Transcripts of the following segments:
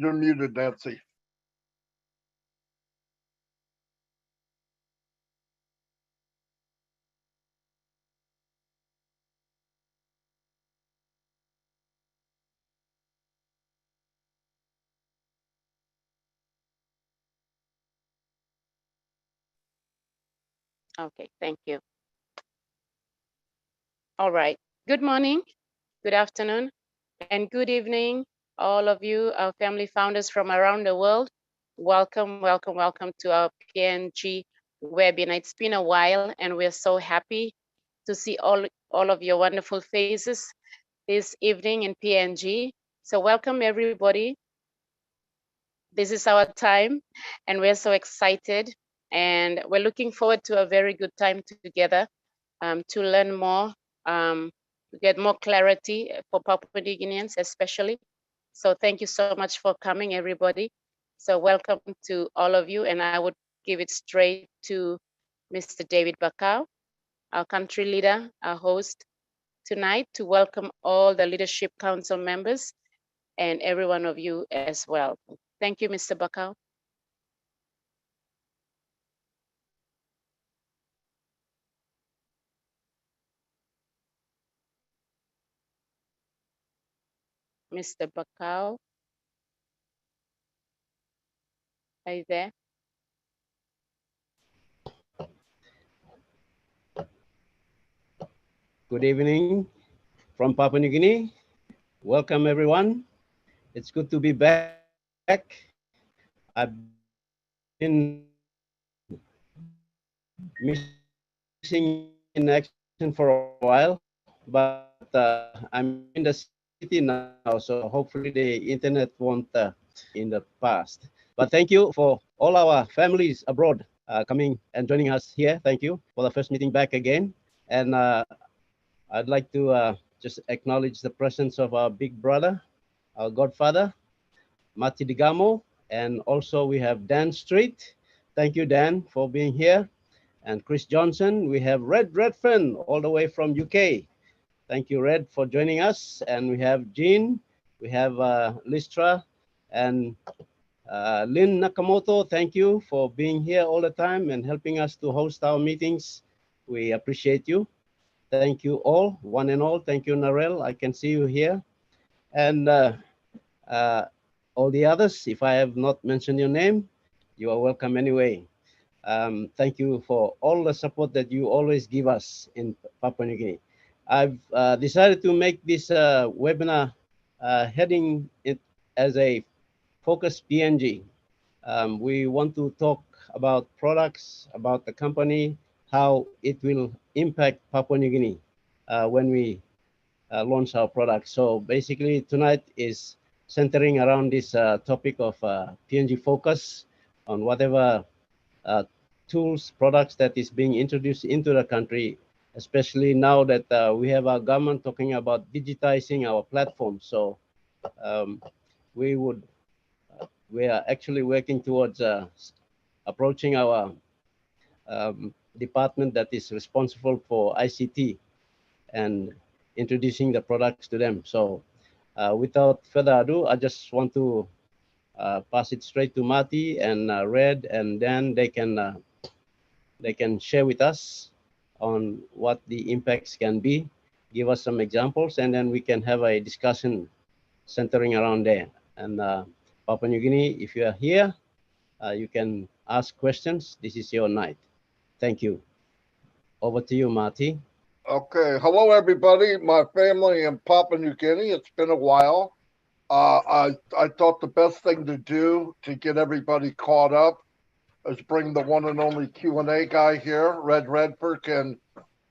You're muted, Nancy. Okay, thank you. All right. Good morning, good afternoon, and good evening, all of you, our family founders from around the world. Welcome, welcome, welcome to our PNG webinar. It's been a while, and we're so happy to see all of your wonderful faces this evening in PNG. So welcome, everybody. This is our time, and we're so excited, and we're looking forward to a very good time together to learn more, to get more clarity for Papua New Guineans especially. So thank you so much for coming, everybody. So welcome to all of you, and I would give it straight to Mr. David Bakau, our country leader, our host tonight, to welcome all the Leadership Council members and every one of you as well. Thank you, Mr. Bakau. Mr. Bakau, are you there? Good evening from Papua New Guinea. Welcome, everyone. It's good to be back. I've been missing in action for a while, but I'm in the city now, so hopefully the internet won't in the past. But thank you for all our families abroad coming and joining us here. Thank you for the first meeting back again. And I'd like to just acknowledge the presence of our big brother, our godfather, Mati Digamo, and also we have Dan Street. Thank you, Dan, for being here. And Chris Johnson. We have Red Redfern all the way from UK. Thank you, Red, for joining us. And we have Jean, we have Listra, and Lynn Nakamoto. Thank you for being here all the time and helping us to host our meetings. We appreciate you. Thank you all, one and all. Thank you, Narelle. I can see you here. And uh, all the others, if I have not mentioned your name, you are welcome anyway. Thank you for all the support that you always give us in Papua New Guinea. I've decided to make this webinar heading it as a focus PNG. We want to talk about products, about the company, how it will impact Papua New Guinea when we launch our products. So basically tonight is centering around this topic of PNG focus on whatever tools, products that is being introduced into the country, especially now that we have our government talking about digitizing our platform. So um, we would, we are actually working towards approaching our department that is responsible for ICT and introducing the products to them. So without further ado, I just want to pass it straight to Mati and Red, and then they can share with us on what the impacts can be, give us some examples, and then we can have a discussion centering around there. And Papua New Guinea, if you are here, you can ask questions. This is your night. Thank you. Over to you, Marty. Okay, hello everybody, my family in Papua New Guinea. It's been a while. I thought the best thing to do to get everybody caught up is bring the one and only Q&A guy here, Red Redford, and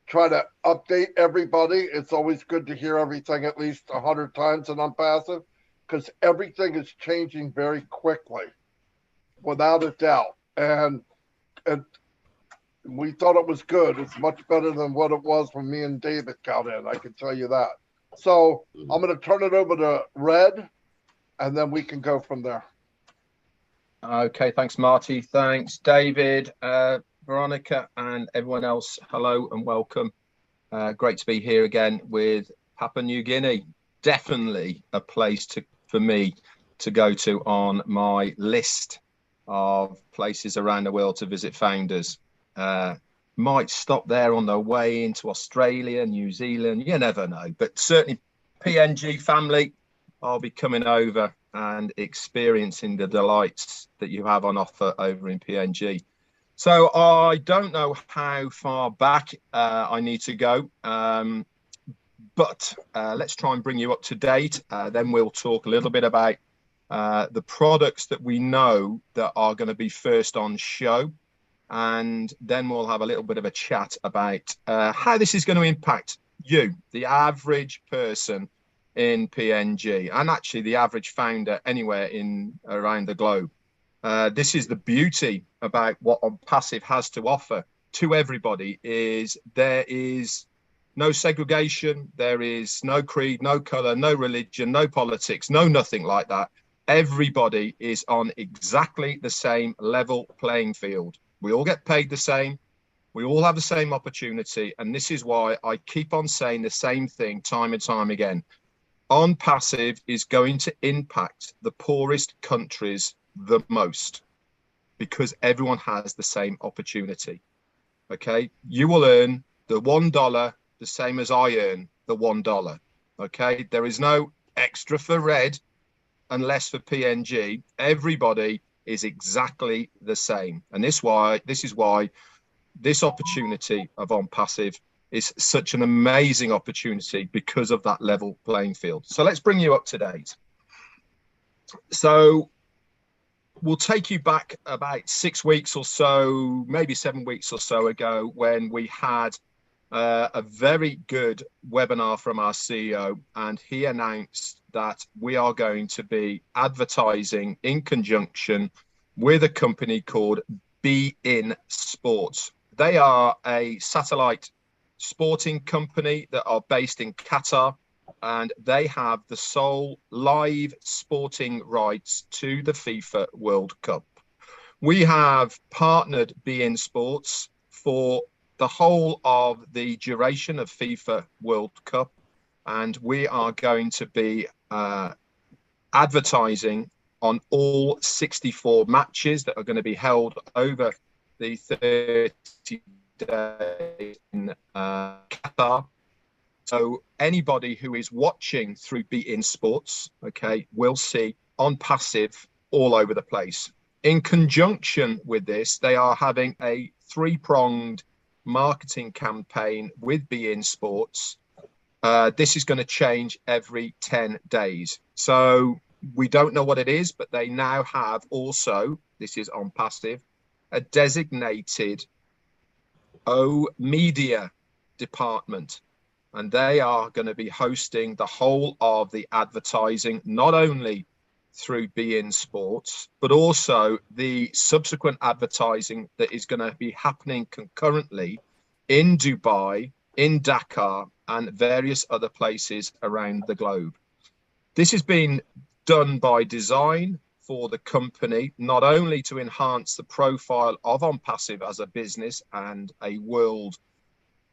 try to update everybody. It's always good to hear everything at least 100 times in Unpassive, because everything is changing very quickly, without a doubt. And we thought it was good. It's much better than what it was when me and David got in, I can tell you that. So I'm going to turn it over to Red, and then we can go from there. Okay, thanks, Marty. Thanks, David, Veronica, and everyone else. Hello and welcome. Great to be here again with Papua New Guinea. Definitely a place for me to go to on my list of places around the world to visit founders. Might stop there on the way into Australia, New Zealand, you never know. But certainly PNG family, I'll be coming over and experiencing the delights that you have on offer over in PNG. So I don't know how far back I need to go, but let's try and bring you up to date. Then we'll talk a little bit about the products that we know that are going to be first on show. And then we'll have a little bit of a chat about how this is going to impact you, the average person in PNG, and actually the average founder anywhere in around the globe. This is the beauty about what OnPassive has to offer to everybody, is there is no segregation, there is no creed, no color, no religion, no politics, no nothing like that. Everybody is on exactly the same level playing field. We all get paid the same. We all have the same opportunity. And this is why I keep on saying the same thing time and time again. OnPassive is going to impact the poorest countries the most, because everyone has the same opportunity. Okay, you will earn the $1 the same as I earn the $1. Okay, there is no extra for red and less for PNG. Everybody is exactly the same, and this is why this opportunity of OnPassive is such an amazing opportunity, because of that level playing field. So let's bring you up to date. So we'll take you back about 6 weeks or so, maybe 7 weeks or so ago, when we had a very good webinar from our CEO, and he announced that we are going to be advertising in conjunction with a company called beIN Sports. They are a satellite sporting company that are based in Qatar, and they have the sole live sporting rights to the FIFA World Cup. We have partnered beIN Sports for the whole of the duration of FIFA World Cup, and we are going to be advertising on all 64 matches that are going to be held over the 30 days in Qatar. So anybody who is watching through beIN Sports, okay, will see OnPassive all over the place. In conjunction with this, they are having a 3-pronged marketing campaign with beIN Sports. This is going to change every 10 days. So we don't know what it is, but they now have also, this is OnPassive, a designated media department, and they are going to be hosting the whole of the advertising, not only through beIN Sports, but also the subsequent advertising that is going to be happening concurrently in Dubai, in Dakar, and various other places around the globe. This has been done by design for the company, not only to enhance the profile of OnPassive as a business and a world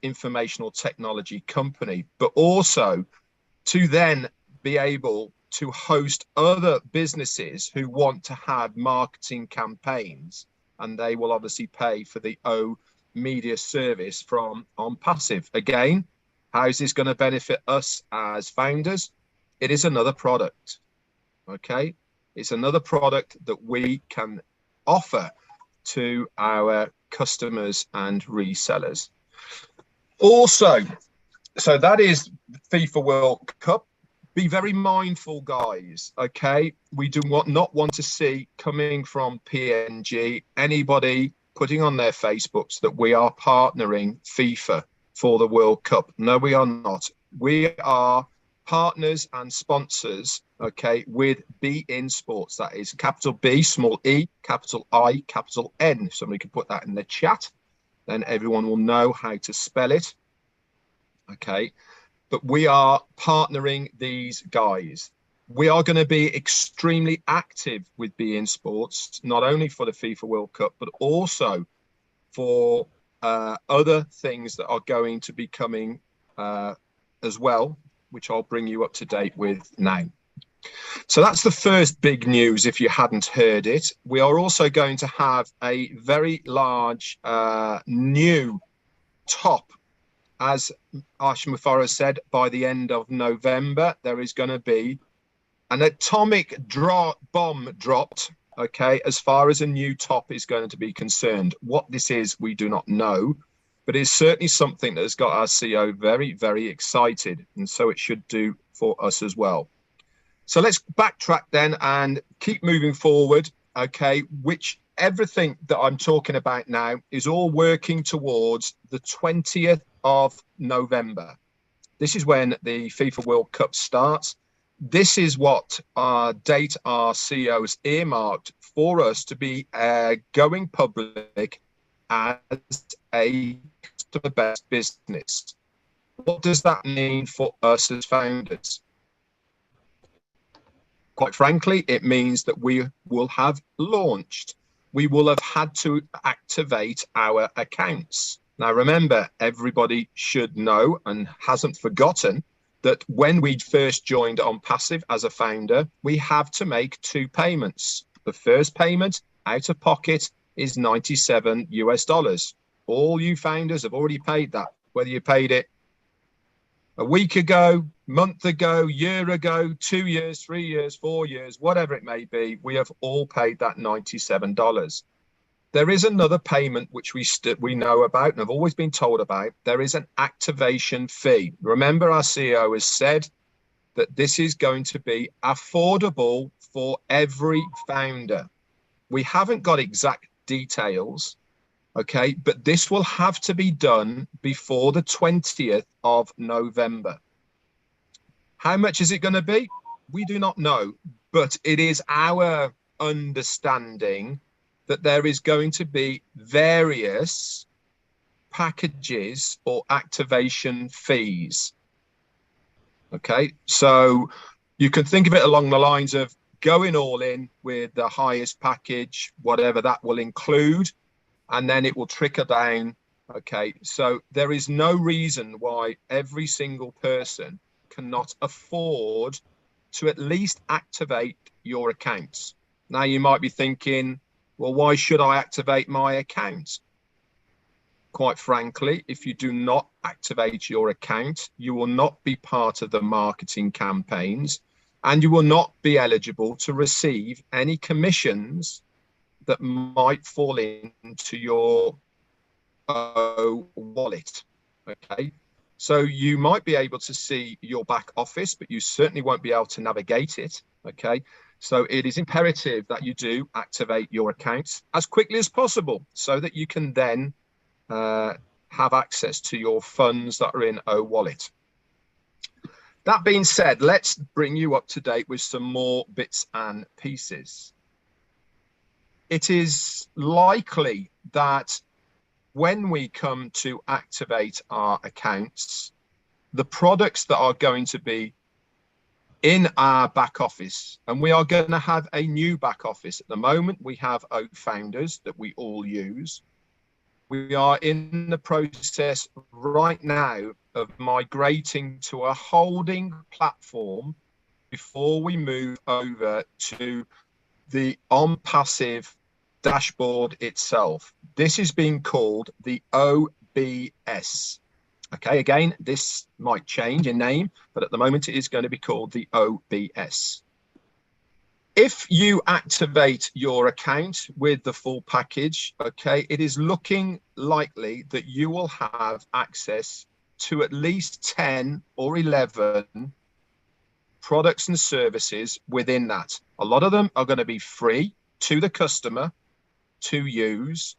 informational technology company, but also to then be able to host other businesses who want to have marketing campaigns, and they will obviously pay for the media service from OnPassive. Again, how is this going to benefit us as founders? It is another product. Okay, it's another product that we can offer to our customers and resellers. Also, so that is FIFA World Cup. Be very mindful, guys. Okay, we do not want to see coming from PNG anybody putting on their Facebooks that we are partnering FIFA for the World Cup. No, we are not. We are partners and sponsors, okay, with beIN Sports. That is capital B, small e, capital I, capital N. If somebody could put that in the chat, then everyone will know how to spell it. Okay, but we are partnering these guys. We are going to be extremely active with beIN Sports, not only for the FIFA World Cup, but also for other things that are going to be coming as well, which I'll bring you up to date with now. So that's the first big news if you hadn't heard it. We are also going to have a very large new top. As Ashma Farah said, by the end of November, there is going to be an atomic bomb dropped, okay, as far as a new top is going to be concerned. What this is, we do not know, but it's certainly something that has got our CEO very, very excited, and so it should do for us as well. So let's backtrack then and keep moving forward, okay, which everything that I'm talking about now is all working towards the 20th of November. This is when the FIFA World Cup starts. This is what our date our CEO has earmarked for us to be going public as a customer-based business. What does that mean for us as founders? Quite frankly, it means that we will have launched. We will have had to activate our accounts. Now, remember, everybody should know and hasn't forgotten that when we first joined on Passive as a founder, we have to make 2 payments. The first payment out of pocket is $97 US. All you founders have already paid that, whether you paid it a week ago, month ago, year ago, 2 years, 3 years, 4 years, whatever it may be, we have all paid that $97. There is another payment which we know about and have always been told about. There is an activation fee. Remember, our CEO has said that this is going to be affordable for every founder. We haven't got exact details, okay, but this will have to be done before the 20th of November. How much is it going to be? We do not know, but it is our understanding that there is going to be various packages or activation fees. Okay, so you can think of it along the lines of going all in with the highest package, whatever that will include, and then it will trickle down. Okay, so there is no reason why every single person cannot afford to at least activate your accounts. Now you might be thinking, well, why should I activate my account? Quite frankly, if you do not activate your account, you will not be part of the marketing campaigns and you will not be eligible to receive any commissions that might fall into your wallet. Okay, so you might be able to see your back office, but you certainly won't be able to navigate it. Okay, so it is imperative that you do activate your accounts as quickly as possible so that you can then have access to your funds that are in O-Wallet. That being said, let's bring you up to date with some more bits and pieces. It is likely that when we come to activate our accounts, the products that are going to be in our back office, and we are going to have a new back office. At the moment, we have Founders that we all use. We are in the process right now of migrating to a holding platform before we move over to the on-passive dashboard itself. This is being called the OBS. Okay, again, this might change in name, but at the moment it is going to be called the OBS. If you activate your account with the full package, okay, it is looking likely that you will have access to at least 10 or 11 products and services within that. A lot of them are going to be free to the customer to use,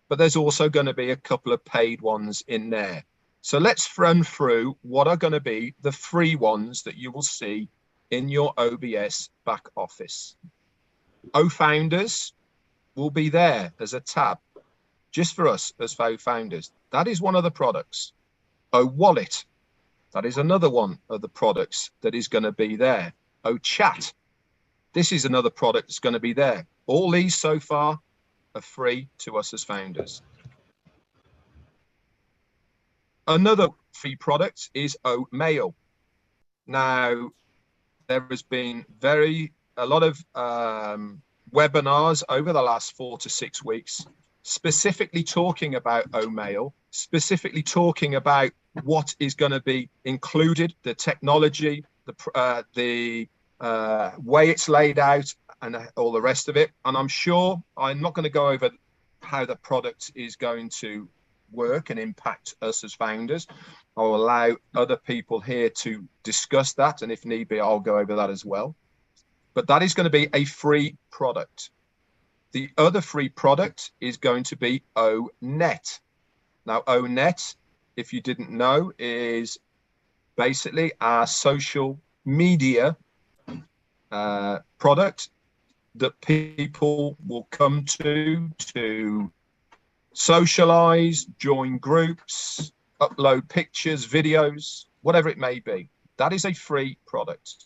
but there's also going to be a couple of paid ones in there. So let's run through what are going to be the free ones that you will see in your OBS back office. Founders will be there as a tab just for us as Founders. That is one of the products. Wallet, that is another one of the products that is going to be there. Chat, this is another product that's going to be there. All these so far are free to us as Founders. Another free product is Mail. Now, there has been a lot of webinars over the last 4 to 6 weeks, specifically talking about OMail, specifically talking about what is going to be included, the technology, the way it's laid out, and all the rest of it. And I'm sure I'm not going to go over how the product is going to work and impact us as founders. I'll allow other people here to discuss that, and if need be, I'll go over that as well. But that is going to be a free product. The other free product is going to be ONet. Now, ONet, if you didn't know, is basically our social media product that people will come to socialize, join groups, upload pictures, videos, whatever it may be. That is a free product.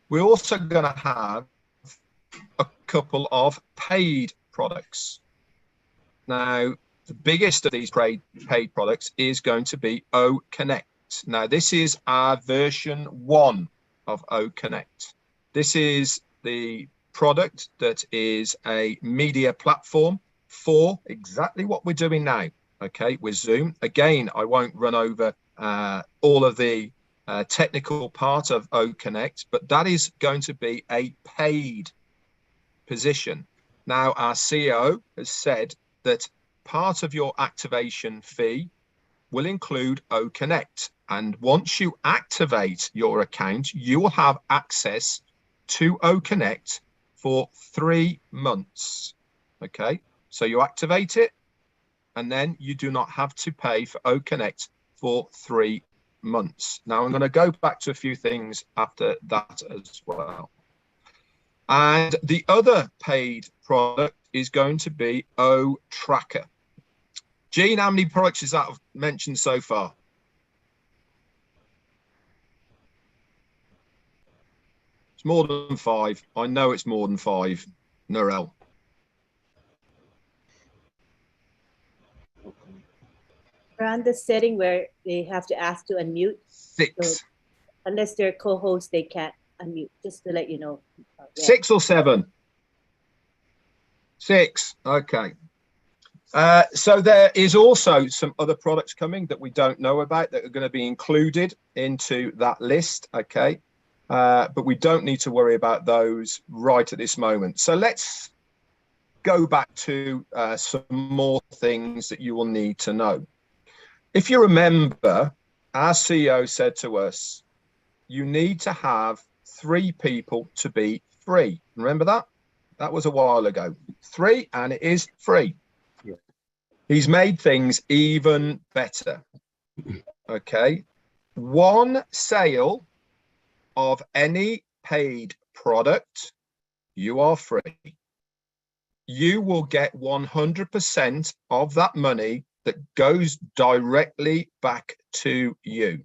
We're also going to have a couple of paid products. Now, the biggest of these paid products is going to be OConnect. Now, this is our version 1 of OConnect. This is the product that is a media platform for exactly what we're doing now, okay, with Zoom. Again, I won't run over all of the technical part of OConnect, but that is going to be a paid position. Now, our CEO has said that part of your activation fee will include OConnect. And once you activate your account, you will have access to OConnect for 3 months. Okay, so you activate it, and then you do not have to pay for OConnect for 3 months. Now, I'm going to go back to a few things after that as well. And the other paid product is going to be OTracker. Gene, how many products is that I've mentioned so far? It's more than 5. I know it's more than 5. Narelle. Around the setting where they have to ask to unmute. 6. So unless they're co-hosts, they can't unmute, just to let you know. Yeah. 6 or 7? 6. Okay. So there is also some other products coming that we don't know about that are going to be included into that list. Okay. But we don't need to worry about those right at this moment. So let's go back to some more things that you will need to know. If you remember, our CEO said to us, you need to have 3 people to be free. Remember that? That was a while ago. 3, and it is free. Yeah. He's made things even better. Okay. 1 sale of any paid product, you are free. You will get 100% of that money that goes directly back to you.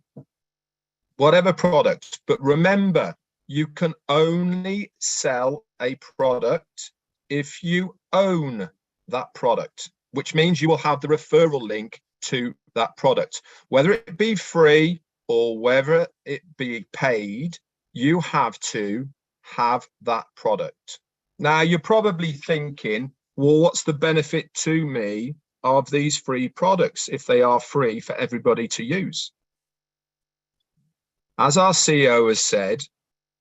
Whatever product. But remember, you can only sell a product if you own that product, which means you will have the referral link to that product. Whether it be free or whether it be paid, you have to have that product. Now, you're probably thinking, well, what's the benefit to me of these free products if they are free for everybody to use? As our CEO has said,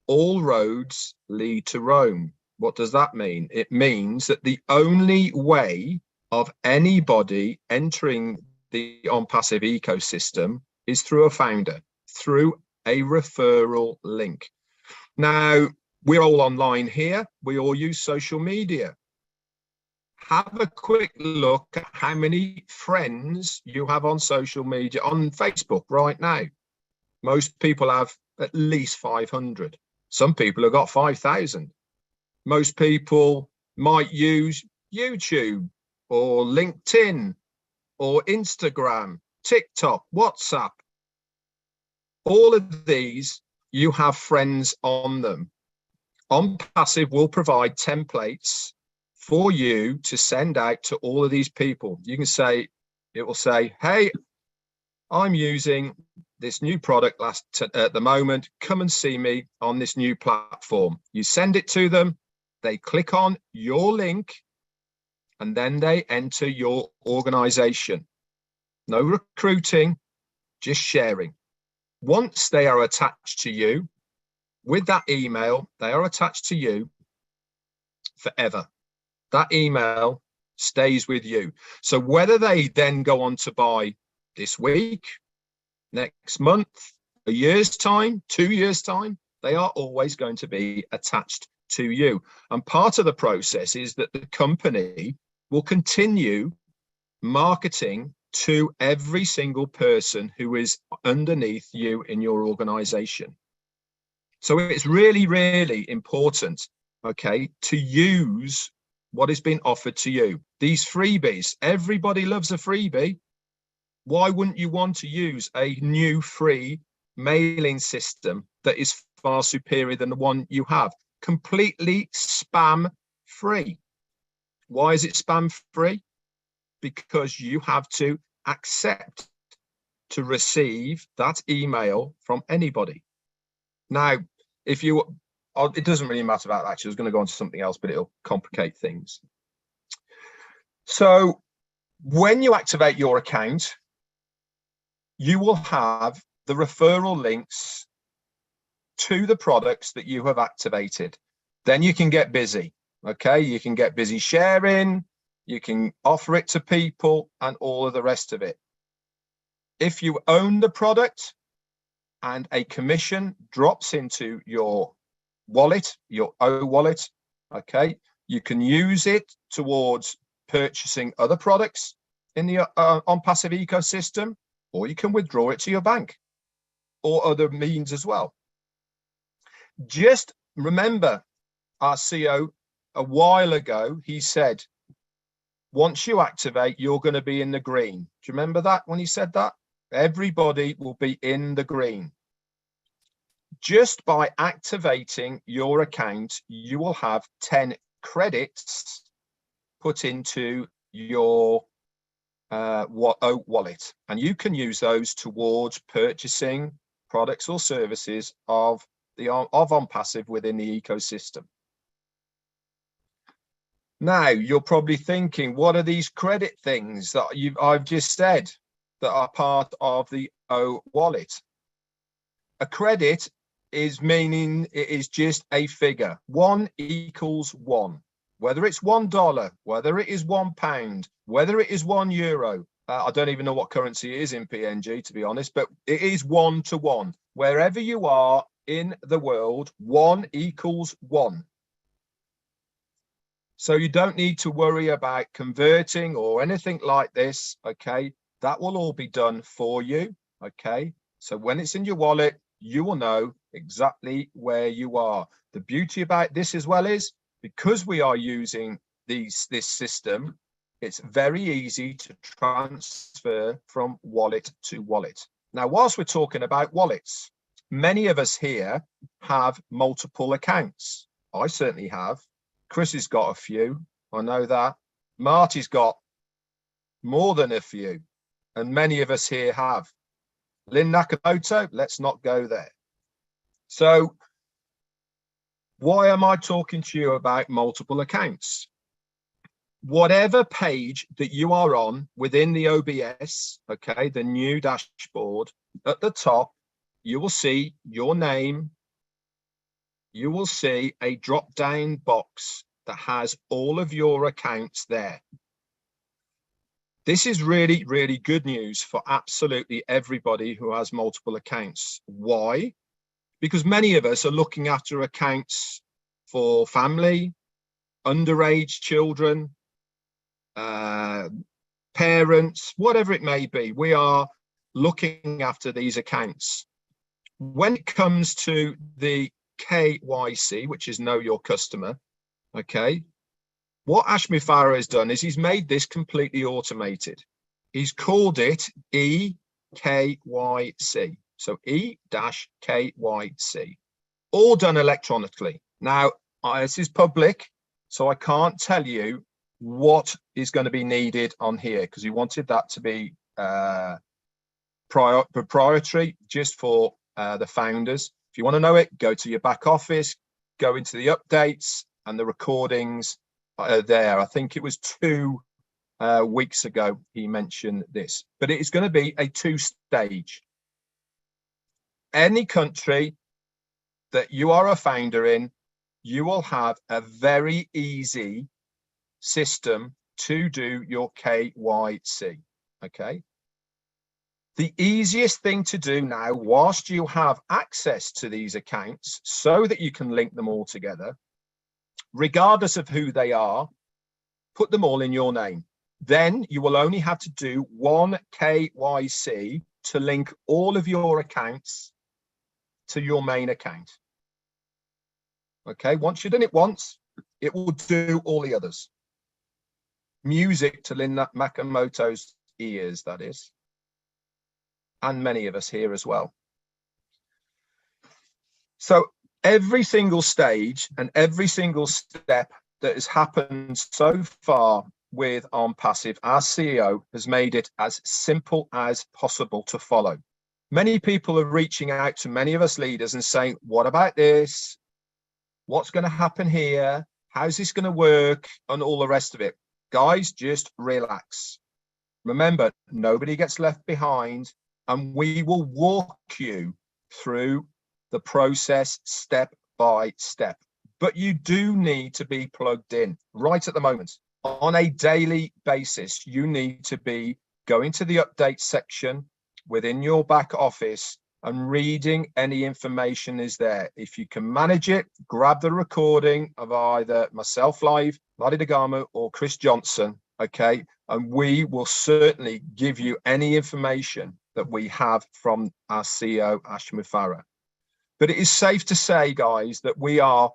all roads lead to Rome. What does that mean? It means that the only way of anybody entering the OnPassive ecosystem is through a founder, through a referral link. Now, we're all online here. We all use social media. Have a quick look at how many friends you have on social media, on Facebook right now. Most people have at least 500. Some people have got 5,000. Most people might use YouTube or LinkedIn or Instagram, TikTok, WhatsApp. All of these, you have friends on them. OnPassive will provide templates for you to send out to all of these people. You can say, it will say, hey, I'm using this new product at the moment. Come and see me on this new platform. You send it to them. They click on your link and then they enter your organization. No recruiting, just sharing. Once they are attached to you, with that email, they are attached to you forever. That email stays with you. So whether they then go on to buy this week, next month, a year's time, 2 years' time, they are always going to be attached to you. And part of the process is that the company will continue marketing to every single person who is underneath you in your organization. So it's really, really important, okay, to use what is being offered to you. These freebies, everybody loves a freebie. Why wouldn't you want to use a new free mailing system that is far superior than the one you have? Completely spam free. Why is it spam free? Because you have to accept to receive that email from anybody. Now, if you, it doesn't really matter about that. Actually, I was going to go on to something else, but it'll complicate things. So when you activate your account, you will have the referral links to the products that you have activated. Then you can get busy. Okay, you can get busy sharing, you can offer it to people and all of the rest of it. If you own the product and a commission drops into your wallet, your O wallet, okay, you can use it towards purchasing other products in the OnPassive ecosystem, or you can withdraw it to your bank or other means as well. Just remember, our CEO a while ago, he said, once you activate, you're going to be in the green. Do you remember that when he said that? Everybody will be in the green. Just by activating your account, you will have 10 credits put into your wallet, and you can use those towards purchasing products or services of OnPassive within the ecosystem. Now, you're probably thinking, what are these credit things that I've just said that are part of the O wallet? A credit is meaning it is just a figure. 1 equals 1. Whether it's $1, whether it is £1, whether it is €1. I don't even know what currency it is in PNG, to be honest, but it is 1 to 1. Wherever you are in the world, 1 equals 1. So you don't need to worry about converting or anything like this, okay? That will all be done for you, okay? So when it's in your wallet, you will know exactly where you are. The beauty about this as well is, because we are using this system, it's very easy to transfer from wallet to wallet. Now, whilst we're talking about wallets, many of us here have multiple accounts. I certainly have. Chris has got a few, I know that. Marty's got more than a few, and many of us here have. Lynn Nakamoto, let's not go there. So why am I talking to you about multiple accounts? Whatever page that you are on within the OBS, okay, the new dashboard, at the top, you will see your name. You will see a drop-down box that has all of your accounts there. This is really, really good news for absolutely everybody who has multiple accounts. Why? Because many of us are looking after accounts for family, underage children, parents, whatever it may be. We are looking after these accounts. When it comes to the KYC, which is Know Your Customer, okay, what Ashmi Farah has done is he's made this completely automated. He's called it EKYC. So E-KYC, all done electronically. Now, this is public, so I can't tell you what is going to be needed on here because he wanted that to be proprietary, just for the founders. If you want to know it, go to your back office, go into the updates, and the recordings are there. I think it was 2 weeks ago he mentioned this, but it is going to be a 2-stage. Any country that you are a founder in, you will have a very easy system to do your KYC. Okay. The easiest thing to do now, whilst you have access to these accounts so that you can link them all together, regardless of who they are, put them all in your name. Then you will only have to do 1 KYC to link all of your accounts to your main account. Okay, once you've done it once, it will do all the others. Music to Lynn Makamoto's ears, that is. And many of us here as well. So every single stage and every single step that has happened so far with OnPassive, our CEO has made it as simple as possible to follow. Many people are reaching out to many of us leaders and saying, what about this? What's going to happen here? How's this going to work? And all the rest of it. Guys, just relax. Remember, nobody gets left behind, and we will walk you through the process step by step. But you do need to be plugged in right at the moment. On a daily basis, you need to be going to the update section within your back office and reading any information is there. If you can manage it, grab the recording of either myself live, Lottie DeGamo, or Chris Johnson, okay? And we will certainly give you any information that we have from our CEO, Ashmi Farah. But it is safe to say, guys, that we are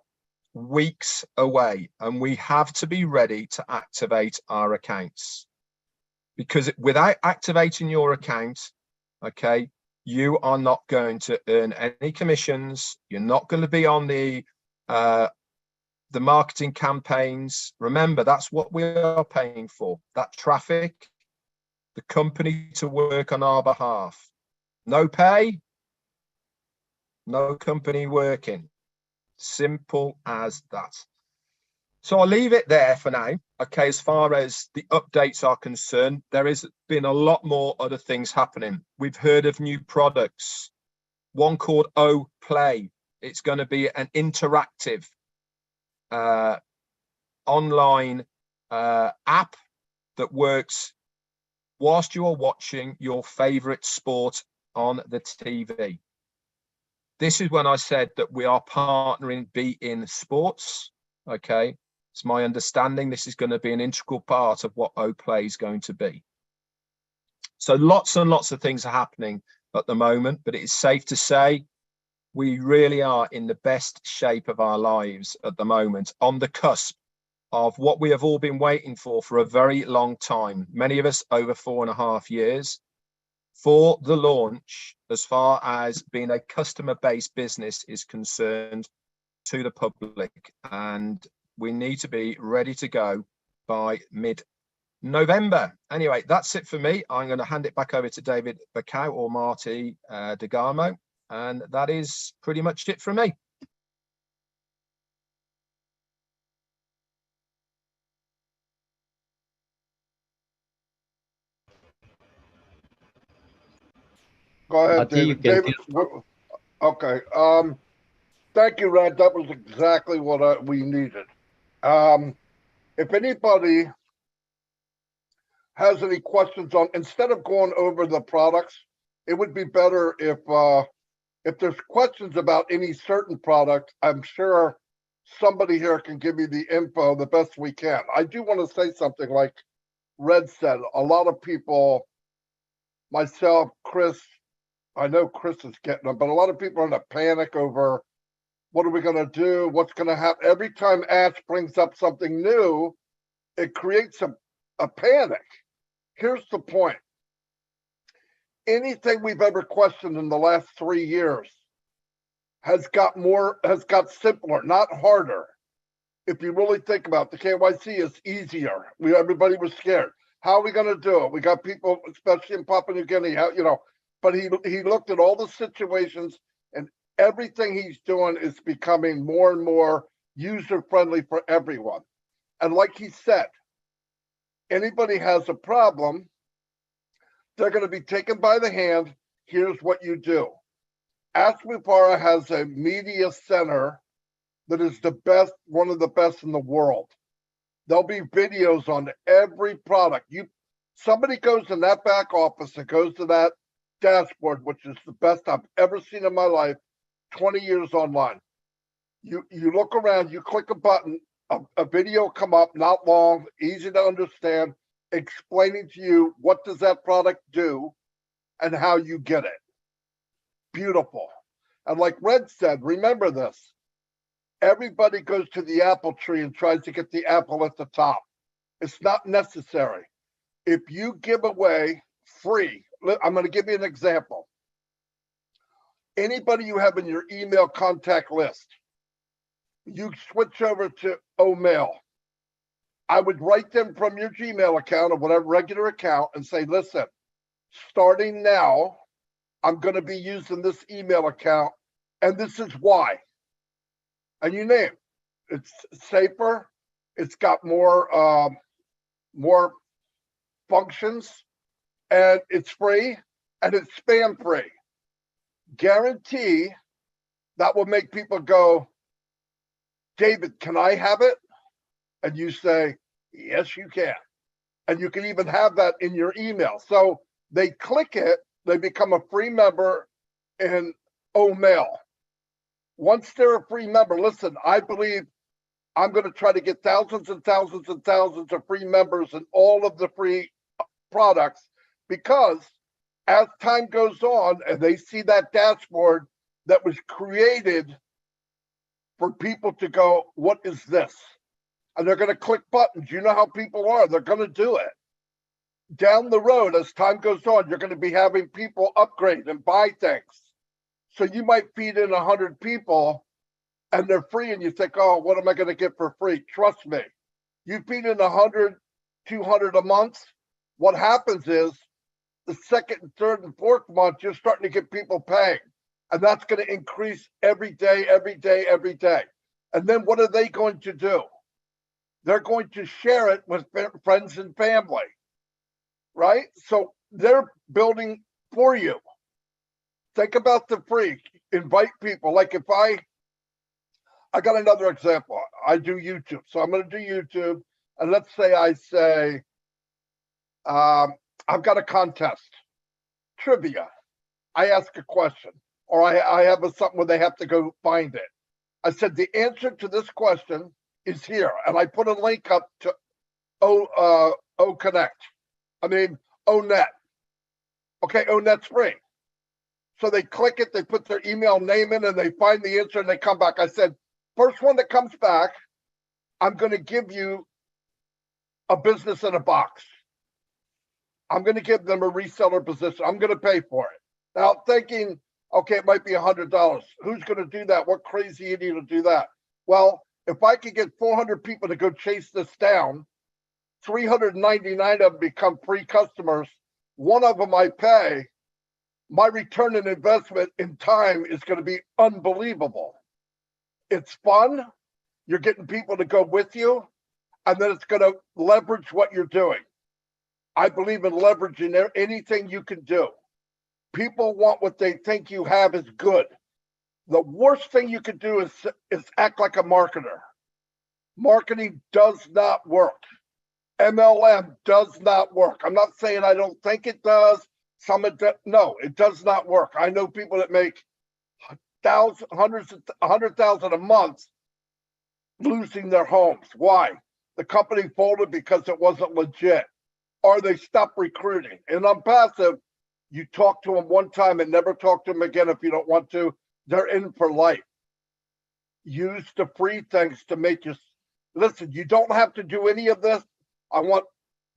weeks away and we have to be ready to activate our accounts. Because without activating your account, okay, you are not going to earn any commissions. You're not going to be on the marketing campaigns. Remember, that's what we are paying for, that traffic, the company to work on our behalf. No pay, no company working. Simple as that. So I'll leave it there for now. Okay, as far as the updates are concerned, there has been a lot more other things happening. We've heard of new products, one called O Play. It's going to be an interactive online app that works whilst you are watching your favorite sport on the TV. This is when I said that we are partnering Be In Sports. Okay, it's my understanding this is going to be an integral part of what OPlay is going to be. So lots and lots of things are happening at the moment, but it is safe to say we really are in the best shape of our lives at the moment, on the cusp of what we have all been waiting for a very long time. Many of us over 4.5 years. For the launch, as far as being a customer-based business is concerned, to the public, and we need to be ready to go by mid-November. Anyway, that's it for me. I'm going to hand it back over to David Bacau or Marty DeGamo, and that is pretty much it from me. Go ahead, David. David, okay. Thank you, Red. That was exactly what we needed. If anybody has any questions on, instead of going over the products, it would be better if there's questions about any certain product, I'm sure somebody here can give me the info the best we can. I do want to say something like Red said. A lot of people, myself, Chris, I know Chris is getting them, but a lot of people are in a panic over what are we going to do? What's going to happen? Every time Ash brings up something new, it creates a panic. Here's the point. Anything we've ever questioned in the last 3 years has got simpler, not harder. If you really think about it, the KYC is easier. Everybody was scared. How are we going to do it? We got people, especially in Papua New Guinea, but he looked at all the situations, and everything he's doing is becoming more and more user-friendly for everyone. And like he said, anybody has a problem, they're going to be taken by the hand. Here's what you do. Asmupara has a media center that is the best, one of the best in the world. There'll be videos on every product. Somebody goes in that back office and goes to that dashboard, which is the best I've ever seen in my life, 20 years online. You look around, you click a button, a video come up, not long, easy to understand, explaining to you what does that product do and how you get it. Beautiful. And like Red said, remember this. Everybody goes to the apple tree and tries to get the apple at the top. It's not necessary. If you give away free, I'm going to give you an example. Anybody you have in your email contact list, you switch over to Mail. I would write them from your Gmail account or whatever regular account and say, listen, starting now, I'm going to be using this email account, and this is why. And you name it's safer, it's got more functions, and it's free, and it's spam free. Guarantee that will make people go, David, can I have it? And you say, yes, you can. And you can even have that in your email. So they click it, they become a free member in Mail. Once they're a free member, listen, I believe I'm going to try to get thousands and thousands and thousands of free members in all of the free products, because as time goes on and they see that dashboard that was created for people to go, what is this? And they're going to click buttons. You know how people are. They're going to do it. Down the road, as time goes on, you're going to be having people upgrade and buy things. So you might feed in 100 people and they're free, and you think, oh, what am I going to get for free? Trust me. You feed in 100, 200 a month. What happens is the second and third and fourth month, you're starting to get people paying. And that's going to increase every day, every day, every day. And then what are they going to do? They're going to share it with friends and family, right? So they're building for you. Think about the free. Invite people. Like if I got another example. I do YouTube. So I'm going to do YouTube. And let's say I say, I've got a contest, trivia. I ask a question, or I have something where they have to go find it. I said, the answer to this question is here. And I put a link up to ONet. Okay, ONet's free. So they click it, they put their email name in, and they find the answer, and they come back. I said, first one that comes back, I'm going to give you a business in a box. I'm going to give them a reseller position. I'm going to pay for it. Now, thinking, okay, it might be $100. Who's going to do that? What crazy idiot will do that? Well, if I could get 400 people to go chase this down, 399 of them become free customers. One of them I pay. My return on investment in time is going to be unbelievable. It's fun. You're getting people to go with you, and then it's going to leverage what you're doing. I believe in leveraging anything you can do. People want what they think you have is good. The worst thing you can do is act like a marketer. Marketing does not work. MLM does not work. I'm not saying I don't think it does. No, it does not work. I know people that make hundreds, 100,000 a month losing their homes. Why? The company folded because it wasn't legit, or they stopped recruiting. And on passive, you talk to them one time and never talk to them again if you don't want to. They're in for life. Use the free things to make you listen. You don't have to do any of this. I want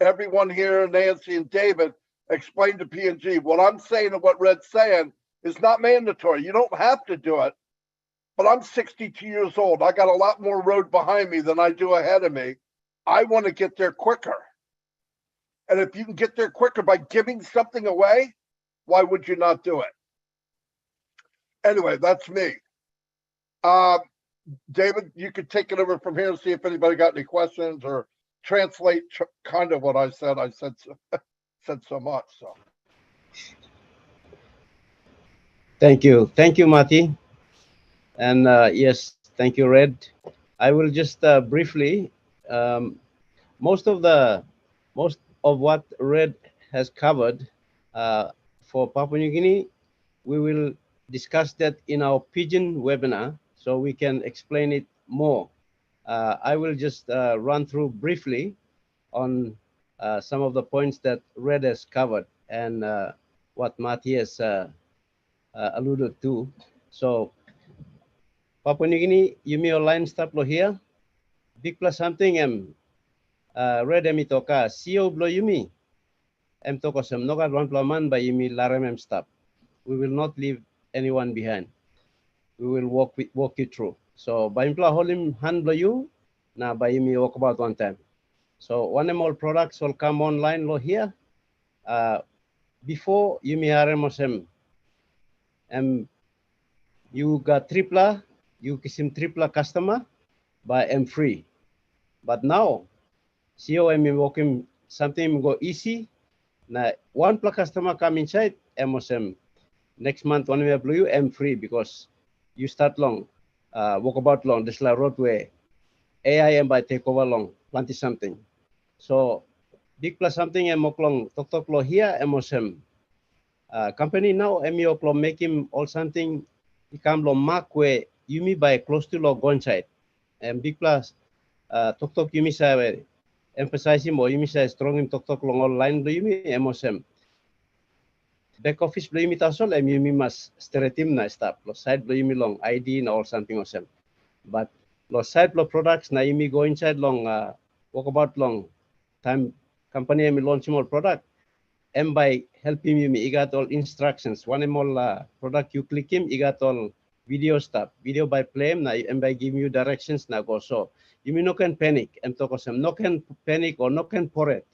everyone here, Nancy and David, explain to PNG. What I'm saying and what Red's saying is not mandatory. You don't have to do it. But I'm 62 years old. I got a lot more road behind me than I do ahead of me. I want to get there quicker. And if you can get there quicker by giving something away, Why would you not do it? Anyway, that's me. David, you could take it over from here and see if anybody got any questions or translate kind of what I said. I said so much. So Thank you, Mati. And yes, thank you, Red. I will just briefly, um, most of what Red has covered for Papua New Guinea, we will discuss that in our Pigeon webinar, so we can explain it more. I will just run through briefly on some of the points that Red has covered and what Mati has alluded to. So Papua New Guinea, Yumi online stop lo here. Big plus something Red emi toka CEO blo Yumi. Em toko sem noga one plaman by Yumi larem em stop. We will not leave anyone behind. We will walk you through. So by impla holim hand blo you, na by Yumi walk about one time. So one of all products will come online lo here. Before Yumi harem osem you got tripla, you kisim tripla customer by M free. But now, COM working something go easy. Now, one plus customer come inside, MOSM. Next month, one will blue M free because you start long, walk about long, this la roadway. AIM by take over long, plenty something. So, big plus something, long, talk lo here, MOSM. Company now, MEO lo make him all something, become lo mark where you me by close to lo go inside. And big plus, tok you me say, emphasize mo you me say strong in tok long online lo you me MOSM. Back office lo you me tasol, you me mas stereotype na stop. Lo side lo you me long ID na all something osem. But lo side lo products na you me go inside long, walk about long time company me launch more product. And by helping you, you got all instructions. One more product you click him, you got all video stuff. Video by play, and by giving you directions now go. So you mean no can panic. I'm talking some no can panic or no can pour it.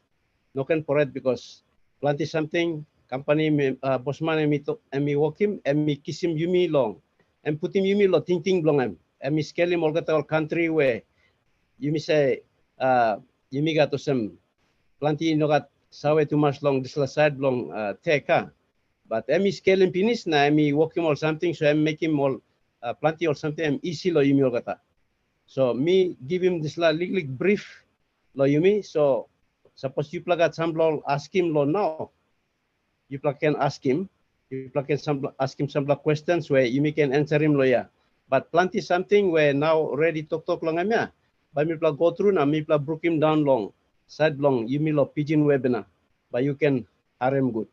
No can pour it because plenty something company bossman and me walk him and me kiss him you me long and put him you me lo ting long him and me scale him all got all country where you me say you me got to some plenty no got sawe too much long this side long take but emi scaling finish na emi working or something so I'm making all plenty or something I'm easy lo yumi kata so me give him this little brief lo yumi so suppose you plug at some law ask him lo now you plug can ask him you plug can ask him some questions where you can answer him lo ya but plenty something where now already talk long amya but me plug go through na me plug broke him down long side long you mean pigeon webinar but you can harem good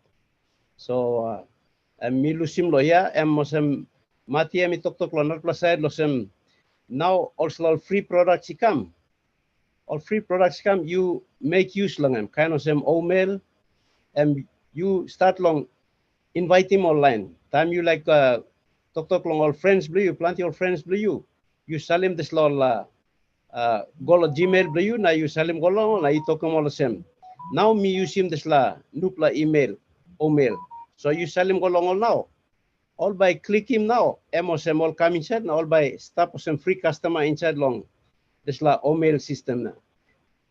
so me lusim lo ya mosem mati mi tok lo not plus side lo sem now also all free products come all free products come you make use long kind of some email and you start long invite him online time you like tok long all friends blue you plenty your friends blue you sell him this lol golo Gmail blayu na you salim golo na ito kamo sem. Now me use him this la nupla email o mail. So you salim golo now. All by click him now. Emo sem all come inside na all by stop some free customer inside long. This la o mail system na.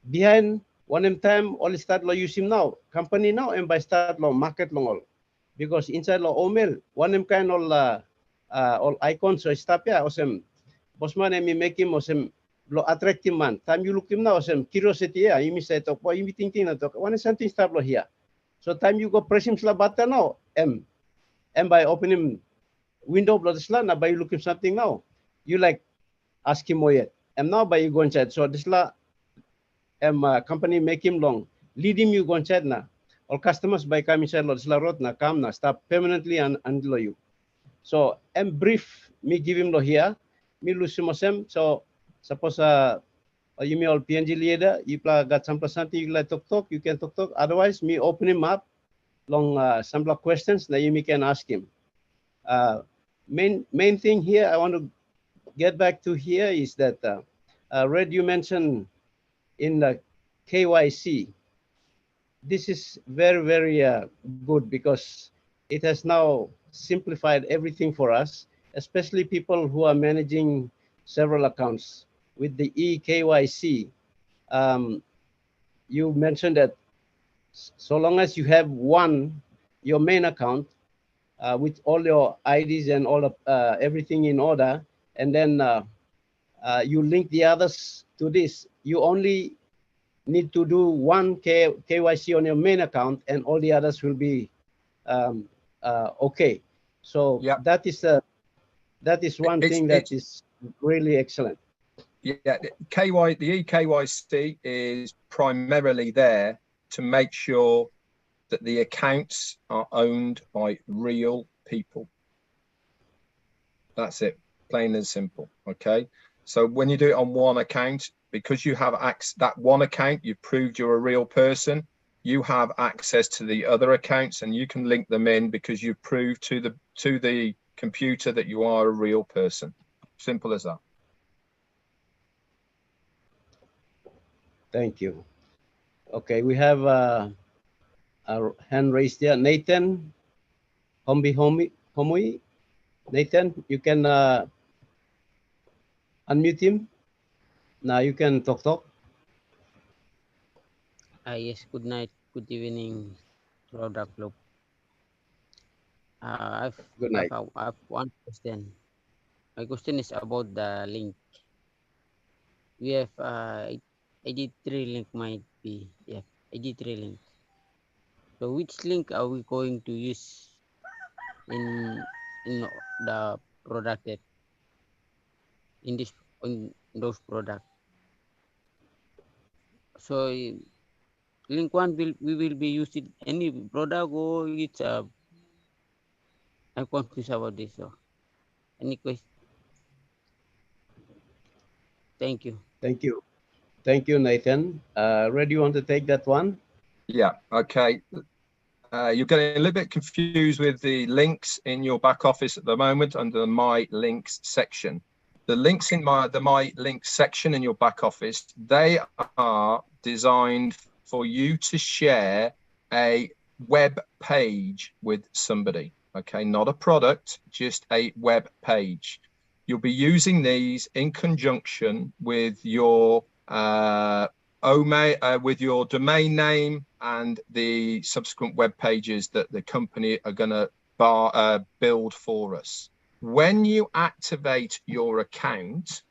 Behind one time all start lo use him now. Company now and by start lo market long all. Because inside lo o mail one kind all icons so stop ya osem. Bosman me make him osem lo attractive man. Time you look him now, some curiosity, yeah, you may say, you may thinking, one something start here. So time you go press him button now, and by opening window, blah, now by you looking something now, you like ask him more yet. And now by you go inside. So this la company make him long, lead him you go inside now. All customers by come inside, this la road na come na stop permanently and you. So brief me give him lo here, me lose him so suppose you may all PNG leader, you got some something you like talk, you can talk. Otherwise, me open him up long some questions that you can ask him. Main thing here I want to get back to here is that Red, you mentioned in the KYC. This is very good because it has now simplified everything for us, especially people who are managing several accounts. With the eKYC, you mentioned that so long as you have your main account with all your IDs and all of everything in order, and then you link the others to this, you only need to do one KYC on your main account, and all the others will be okay. So Yeah. that is one thing that is really excellent. Yeah, the eKYC is primarily there to make sure that the accounts are owned by real people. That's it, plain and simple. Okay. So when you do it on one account, because you have that one account, you've proved you're a real person, you have access to the other accounts and you can link them in because you've proved to the computer that you are a real person. Simple as that. Thank you. Okay, we have a hand raised here. Nathan Homui. Nathan, you can unmute him. Now you can talk. Yes, good night, good evening, Product Club. Good night. I've one question. My question is about the link. We have ID3 link might be, yeah, ID3 link. So which link are we going to use in the product that in those products? So link one we will be using any product, or it's I'm confused about this. So any question? Thank you. Thank you. Thank you, Nathan. Red, you want to take that one? Yeah, okay. You're getting a little bit confused with the links in your back office at the moment under the My Links section. The links in the My Links section in your back office, they are designed for you to share a web page with somebody. Okay, not a product, just a web page. You'll be using these in conjunction with your with your domain name and the subsequent web pages that the company are going to build for us. When you activate your account,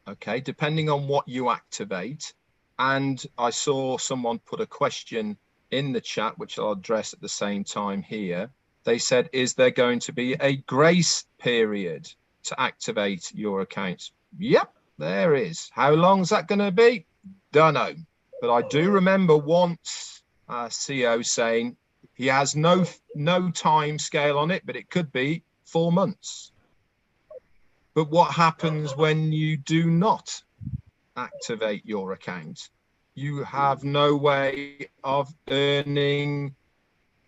okay, depending on what you activate, and I saw someone put a question in the chat, which I'll address at the same time here. They said, is there going to be a grace period to activate your account? Yep, there is. How long is that going to be? Don't know. But I do remember once CEO saying he has no time scale on it, but it could be 4 months. But what happens when you do not activate your account? You have no way of earning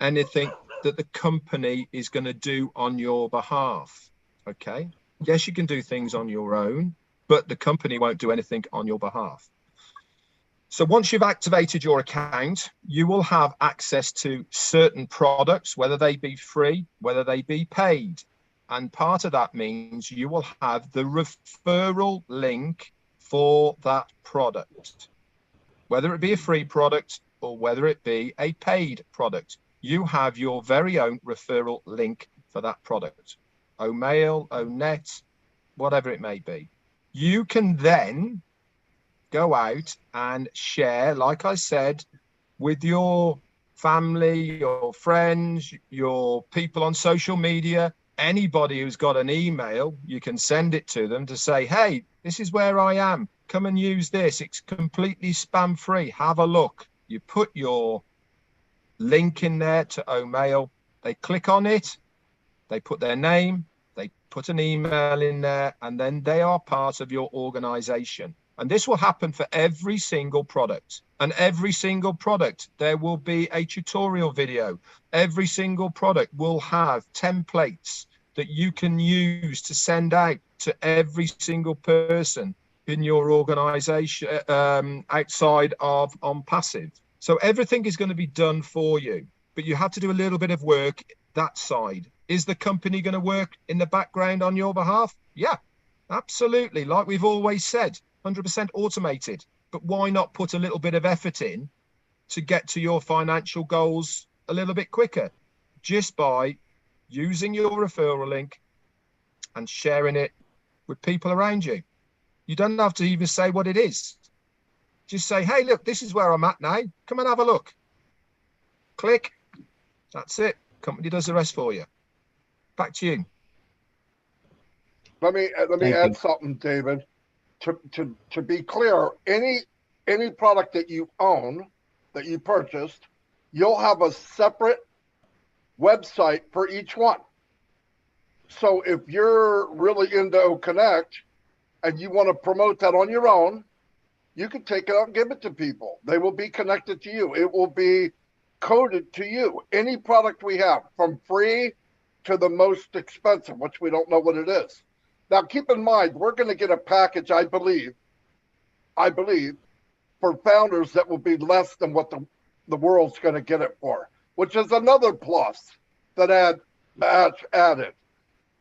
anything that the company is going to do on your behalf. Okay. Yes, you can do things on your own, but the company won't do anything on your behalf. So once you've activated your account, you will have access to certain products, whether they be free, whether they be paid. And part of that means you will have the referral link for that product, whether it be a free product or whether it be a paid product. You have your very own referral link for that product. O'Mail, O'Net, whatever it may be. You can then go out and share, like I said, with your family, your friends, your people on social media, anybody who's got an email, you can send it to them to say, hey, this is where I am. Come and use this. It's completely spam free. Have a look. You put your link in there to O'Mail. They click on it. They put their name. They put an email in there, and then they are part of your organization. And this will happen for every single product. And every single product, there will be a tutorial video. Every single product will have templates that you can use to send out to every single person in your organization outside of on passive. So everything is going to be done for you. but you have to do a little bit of work that side. Is the company going to work in the background on your behalf? Yeah, absolutely. Like we've always said, 100% automated. But why not put a little bit of effort in to get to your financial goals a little bit quicker, just by using your referral link and sharing it with people around you? You don't have to even say what it is. Just say, hey, look, this is where I'm at now. Come and have a look. Click. That's it. Company does the rest for you. Back to you. Let me add something, David. To be clear, any product that you own, that you purchased, you'll have a separate website for each one. So if you're really into OConnect and you want to promote that on your own, you can take it out and give it to people. They will be connected to you. It will be coded to you. Any product we have, from free to the most expensive, which we don't know what it is. Now, keep in mind, we're going to get a package, I believe, for founders that will be less than what the world's going to get it for, which is another plus that added,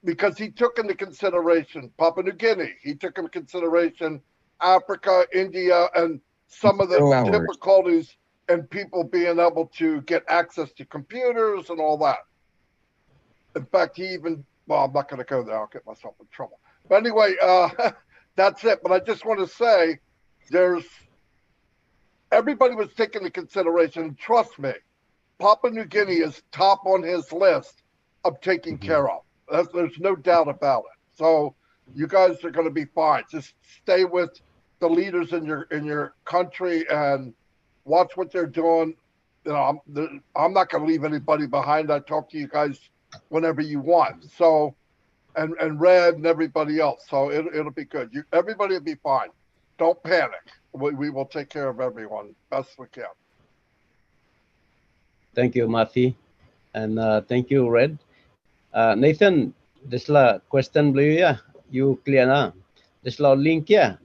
because he took into consideration Papua New Guinea, he took into consideration Africa, India, and some of the difficulties and people being able to get access to computers and all that. In fact, he even, well, I'm not going to go there. I'll get myself in trouble. But anyway, that's it. But I just want to say everybody was taken into consideration. Trust me, Papua New Guinea is top on his list of taking care of. There's no doubt about it. So you guys are going to be fine. Just stay with the leaders in your country and watch what they're doing. You know, I'm not going to leave anybody behind. I talk to you guys whenever you want. So, and Red and everybody else. So it'll be good. Everybody will be fine. Don't panic. We will take care of everyone best we can. Thank you, Matthew, and thank you, Red. Nathan, this la question beliau ya, you clear na? This la link ya,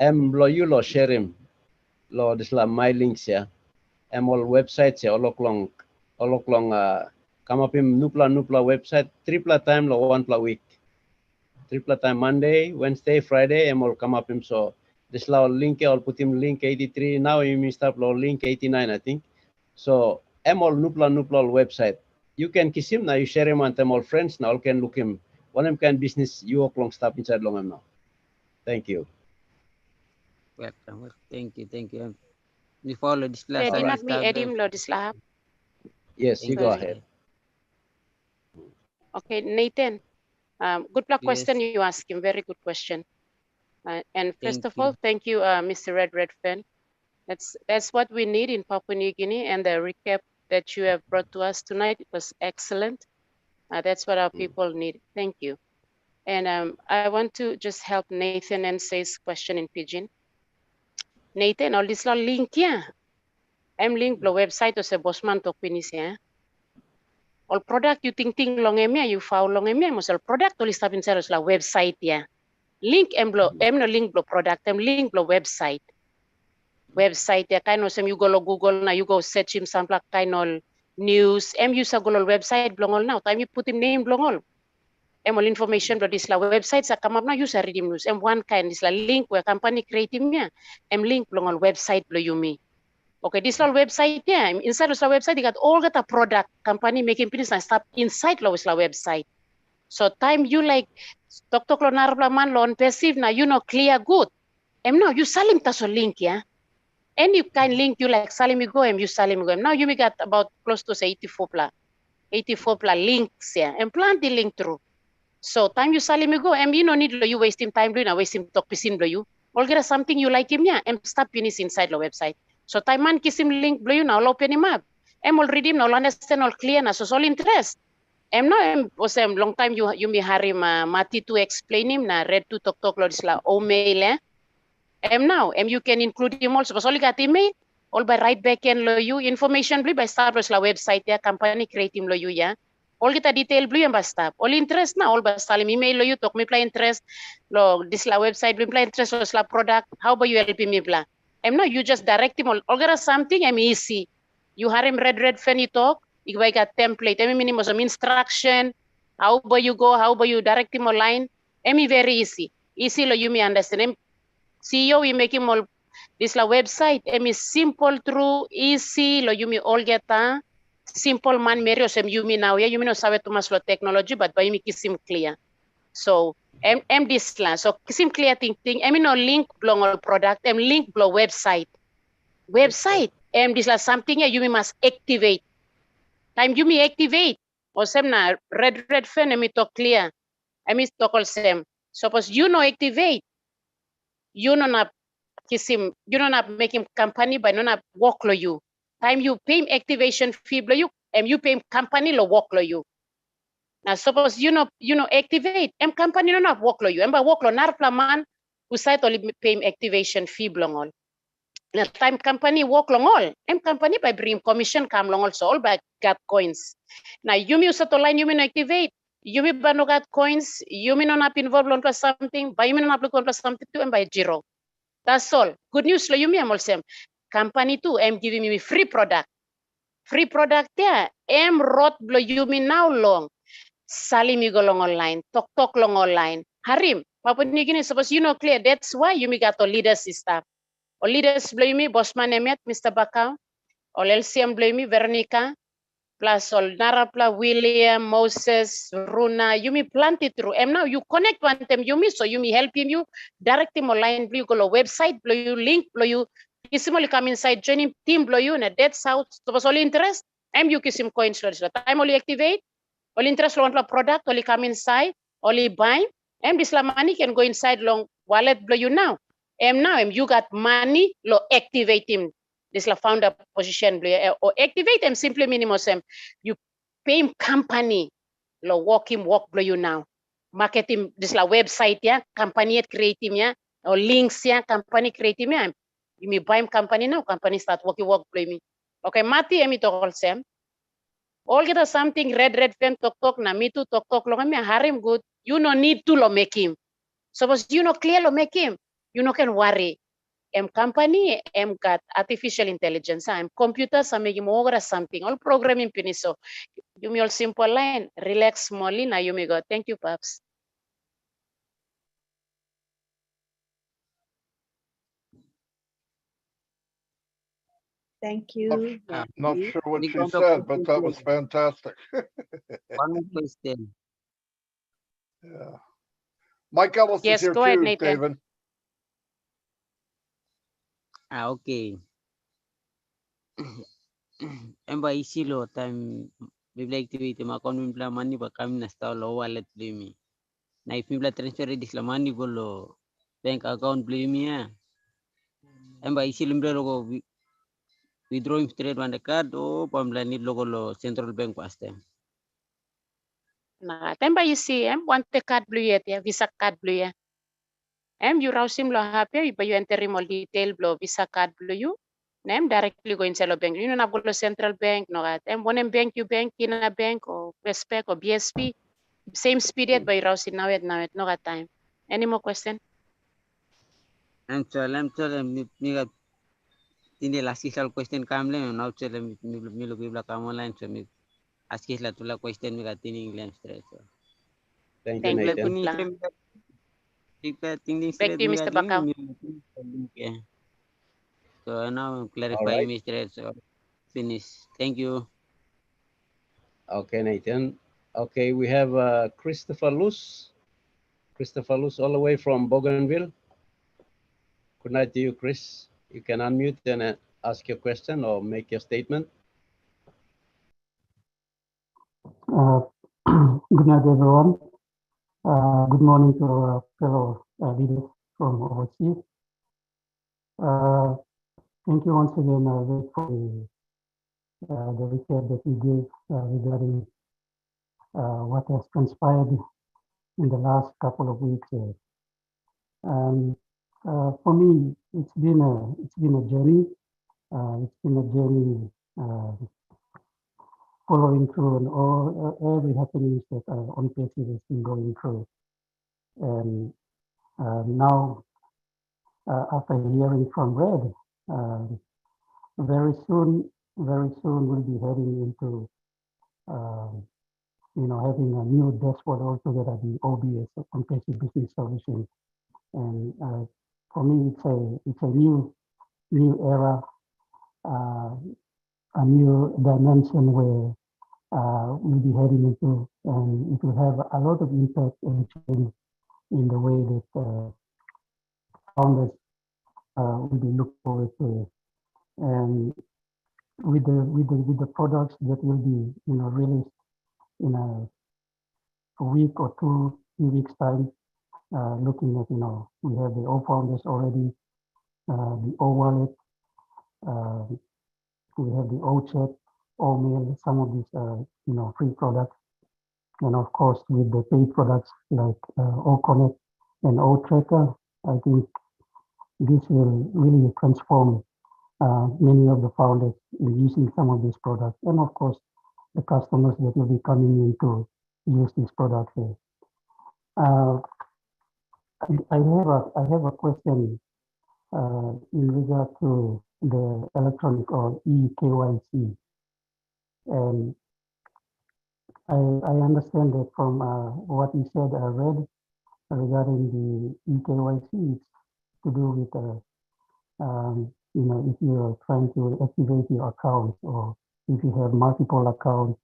beliau you lo share him, lo this la my links ya, all websites ya, olok long come up him nupla website, triple time lo one pla week, triple time Monday, Wednesday, Friday, all come up him. So this la link ya, I'll put him link 83 now. You may start lo link 89, I think. So all nupla website. You can kiss him now. You share him and them all friends now. All can look him. One of them can business. You walk long stop inside long him now. Thank you. Welcome. Thank you. We follow this last. Ready nak mi edim lo dislahap. Yes, you go ahead. Okay, Nathan. Good luck Yes. question you ask him. Very good question. And first of all, thank you, Mr. Redfern. That's what we need in Papua New Guinea, and the recap that you have brought to us tonight, it was excellent. That's what our people need. Thank you. And I want to just help Nathan and say his question in Pidgin. Nathan, all this link ya. Link the website to se bosman to pinis ya. All product you think long emia, you found long emia, must all product to list up inside la website ya. Link no link blo product, link blo website. Website ya kind of some you go to Google now, you go search him some like kind of news. You sa go website blongol now. Time you put him name blongol. All information but this la website sa come up now you sa read him news. One kind is la link where company create him ya. Link blongol website blo you me. Okay, this la website ya. Inside of la website you got all that a product company making business and stuff inside la website. So time you like tok lo narapla man lo on perceive na you know clear good. Now you salim taso link ya. Any kind link you like salimigo you salimigo. Now you may get about close to say 84 links here and plant the link through. So time you salimigo you no need you wasting time doing wasting talk pisin you. All get something you like him and stop finish inside the website. So time man kiss him link you now open him up. All read him now understand all clear na so all interest. Now was long time you may hurry Mati to explain him na read to talk lo disla o mail now you can include him also because all you got email all by right back end lo you information by start la website ya company create him lo you ya all kita detail blue yang basta all interest na all basta email lo you talk me play interest lo this la website blue play interest lo la product how about you help me bla now you just direct him all get something easy you have him red fan you talk I got template. Emi minimum some instruction. How about you go? How about you direct him online? Emi very easy. Easy lo you me understand. Em CEO we make him all this la website. Emi simple through easy lo you me all get simple man merio sem you me now. Yeah, you me no sabe too much lo technology, but by me kiss him clear. So em this la. So kiss him clear thing. Emi no link blong all product. Em link blow website. Website. Em this la something you me must activate. Time you me activate. O sem na red fen emi to clear. Emi to all sem. Suppose you know activate. You know na kiss him. You know na make him company but no na work lo you. Time you pay him activation fee blow you. You pay him company lo work lo you. Now suppose you know activate. Company no na work lo you. Emba work lo narpla man who site only pay him activation fee blong all. Na time company work long all. Company by bring commission come long also all by got coins. Now you me usa to line you me no activate. You me ba no got coins. You me no not involved on plus something. But you me no not plus something to by zero. That's all. Good news lo you me am also. Company too. Giving me free product. Free product there. Rot blow you me now long. Sali mi go long online. Talk long online. Harim. Papua New Guinea suppose you know clear. That's why you me got to leader system. O leaders blame me, Bosman Emet, Mr. Bakau, or LCM blame me, Veronica, plus all Narapla, William, Moses, Runa, you me plant it through. And now you connect one them, you me, so you me help him, you direct him online, you go to website, blow you link, blow you, kisimoli come inside, join him, team blow you, and that's how, so was all interest, you kiss him coins, time only activate, all interest on the product, only come inside, only buy, this la money can go inside long wallet blow you now. Now you got money, lo activate him. This la founder position or activate him simply minimum. You pay him company, lo work blow you now. Market him this la website ya, company create him ya, or links ya, company create him ya. You may buy him company now, company start work blow me. Okay, Mati emi to all sem. All get something red pen talk na me too talk lo me harim good. You no need to lo make him. Suppose you know clear lo make him. You no can worry. Company got artificial intelligence. Computers making more something. All programming piniso. You me all simple line. Relax smallly. Now you may go. Thank you, Paps. Thank you. Not sure what Any she kind of said, but that question? was fantastic. One more question. Yeah. Mike Ellis is Yes, here go ahead, too, Nathan. David. Okay. Emba isi lo time bibla activity ma kon bibla mani ba kami na sta lo wallet blimi. Na if bibla transfer dis la mani bolo bank account blimi ya. Emba isi limbre logo withdraw him straight on the card o pamla need logo lo central bank paste. Nah, temba you see, want the card blue yet, yeah, Visa card blue, yeah. You rouse him lo happy, but you enter him all detail blow Visa card blue you. Directly go inside the bank. You know, not go to central bank, no, one bank, you bank in a bank or Westpac or BSP. Same speed yet, but you rouse it now, no got time. Any more question? I'm sorry, me got in the last question kamle now chale me lo bibla kam online so me ask la tula question me got in English straight so. Thank you, Thank you. Nathan. Good luck. Back to Back to you, Mr. Bakau. So now clarify All right. me straight. So finish. Thank you. Okay, Nathan. Okay, we have Christopher Luz. Christopher Luz, all the way from Bougainville. Good night to you, Chris. You can unmute and ask your question or make your statement. Good night, everyone. Good morning to our fellow leaders from overseas. Thank you once again, Vic, for the recap that you gave regarding what has transpired in the last couple of weeks. For me, it's been a journey. It's been a journey following through on all every happenings that on places has been going through. And now, after hearing from Red, very soon we'll be heading into having a new dashboard altogether, the OBS, Comprehensive Business Solution. And for me, it's a new era, a new dimension where we'll be heading into, and it will have a lot of impact and change in the way that founders will be looked forward to. And with the products that will be released in a week or 2 3 weeks time, looking at we have the O founders already, the O wallet, we have the O chat, O mail, some of these free products, and of course with the paid products like O connect and O tracker, I think this will really transform many of the founders in using some of these products, and of course the customers that will be coming in to use these products. I have a question in regard to the electronic or eKYC, and I understand that from what you said, I read regarding the eKYC, it's to do with if you're trying to activate your account, or if you have multiple accounts,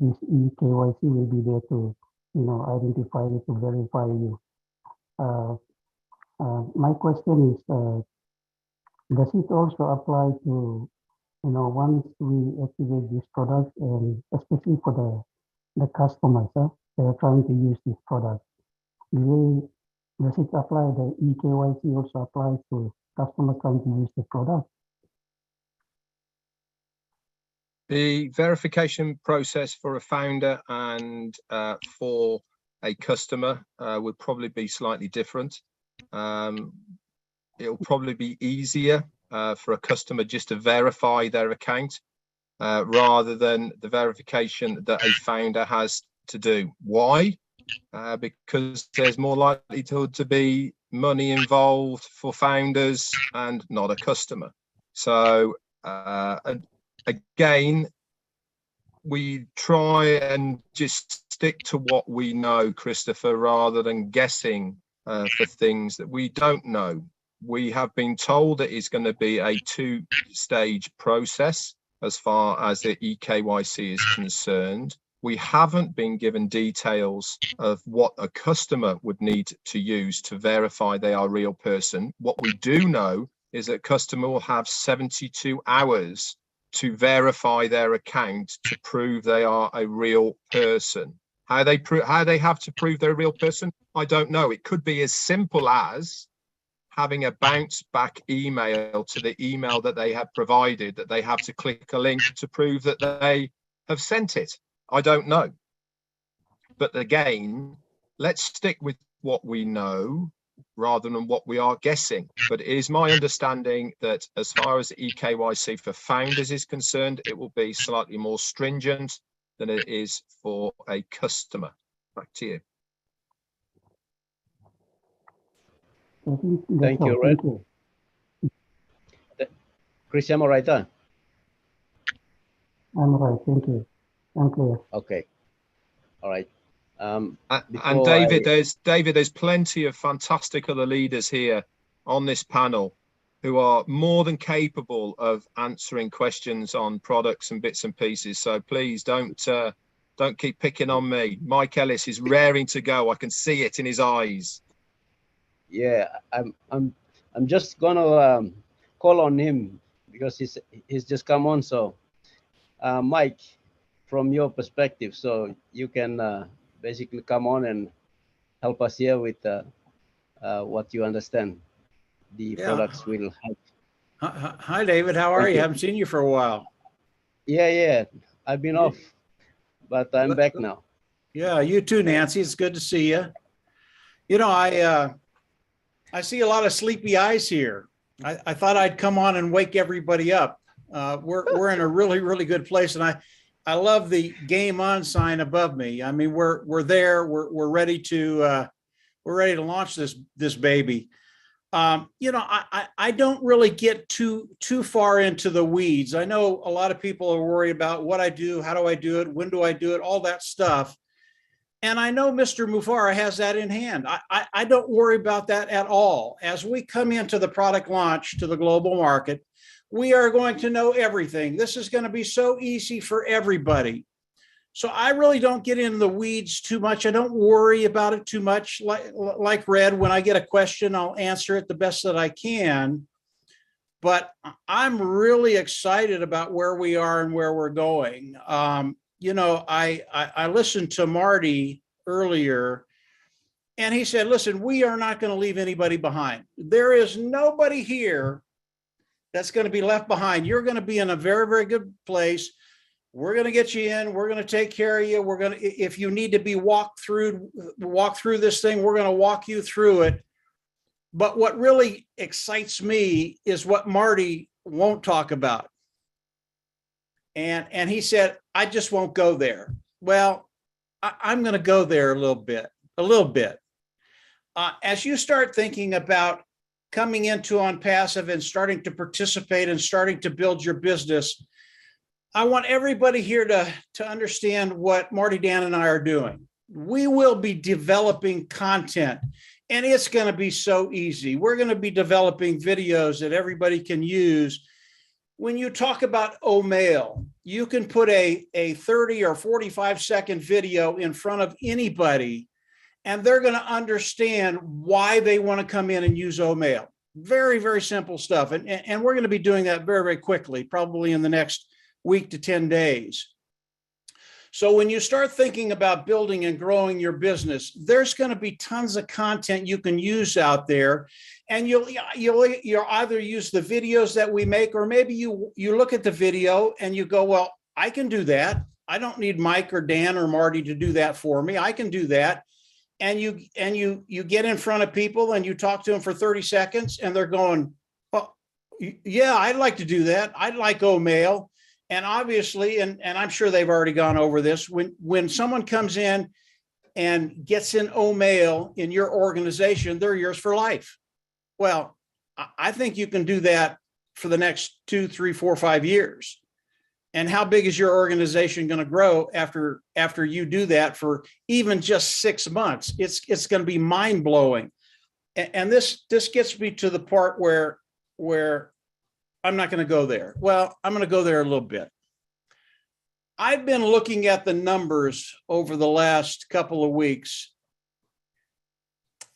this eKYC will be there to identify you, to verify you. My question is, does it also apply to once we activate this product, and especially for the customers that are trying to use this product, does it apply, the eKYC also applies to customers trying to use the product? The verification process for a founder and for a customer would probably be slightly different. It'll probably be easier for a customer just to verify their account rather than the verification that a founder has to do. Why? Because there's more likelihood to be money involved for founders and not a customer. So again, we try and just stick to what we know, Christopher, rather than guessing for things that we don't know. We have been told that it's going to be a 2-stage process as far as the eKYC is concerned. We haven't been given details of what a customer would need to use to verify they are a real person. What we do know is that a customer will have 72 hours to verify their account to prove they are a real person. How they have to prove they're a real person, I don't know. It could be as simple as having a bounce back email to the email that they have provided, that they have to click a link to prove that they have sent it. I don't know. But again, let's stick with what we know rather than what we are guessing. But it is my understanding that as far as the eKYC for founders is concerned, it will be slightly more stringent than it is for a customer. Back to you. Thank you, Red. Chris, am I right there? I'm right, thank you. I'm clear. Okay. All right. And David, there's plenty of fantastic other leaders here on this panel who are more than capable of answering questions on products and bits and pieces. So please don't keep picking on me. Mike Ellis is raring to go. I can see it in his eyes. Yeah, I'm just gonna call on him because he's just come on. So, Mike, from your perspective, so you can basically come on and help us here with what you understand the products will help. Hi, David. How are you? Haven't seen you for a while. Yeah. I've been off, but I'm back now. Yeah, you too, Nancy. It's good to see you. You know, I see a lot of sleepy eyes here. I thought I'd come on and wake everybody up. We're in a really, really good place, and I love the game on sign above me. I mean, we're there. We're ready to launch this baby. I don't really get too far into the weeds. I know a lot of people are worried about what I do, how do I do it, when do I do it, all that stuff. And I know Mr. Mufara has that in hand. I don't worry about that at all. As we come into the product launch to the global market, we are going to know everything. This is going to be so easy for everybody. So I really don't get in the weeds too much. I don't worry about it too much. Like Red, when I get a question, I'll answer it the best that I can. But I'm really excited about where we are and where we're going. I listened to Marty earlier, and he said, listen, we are not going to leave anybody behind. There is nobody here that's going to be left behind. You're going to be in a very, very good place. We're going to get you in. We're going to take care of you. We're going to, if you need to be walk through this thing, we're going to walk you through it. But what really excites me is what Marty won't talk about. And he said, I just won't go there. Well, I'm going to go there a little bit. As you start thinking about coming into OnPassive and starting to participate and starting to build your business, I want everybody here to understand what Marty, Dan, and I are doing. We will be developing content, and it's going to be so easy. We're going to be developing videos that everybody can use. When you talk about OMail, you can put a 30 or 45-second video in front of anybody, and they're going to understand why they want to come in and use OMail. Very, very simple stuff. And we're going to be doing that very, very quickly, probably in the next week to 10 days. So when you start thinking about building and growing your business, there's going to be tons of content you can use out there. And you'll either use the videos that we make, or maybe you look at the video and you go, well, I can do that. I don't need Mike or Dan or Marty to do that for me. I can do that. And you get in front of people and you talk to them for 30 seconds and they're going, well, yeah, I'd like to do that. I'd like OMail. And obviously, and I'm sure they've already gone over this, when someone comes in and gets in OMail in your organization, they're yours for life. Well, I think you can do that for the next 2, 3, 4, 5 years. And how big is your organization going to grow after you do that for even just 6 months? It's going to be mind blowing. And this gets me to the part where I'm not going to go there. Well, I'm going to go there a little bit. I've been looking at the numbers over the last couple of weeks,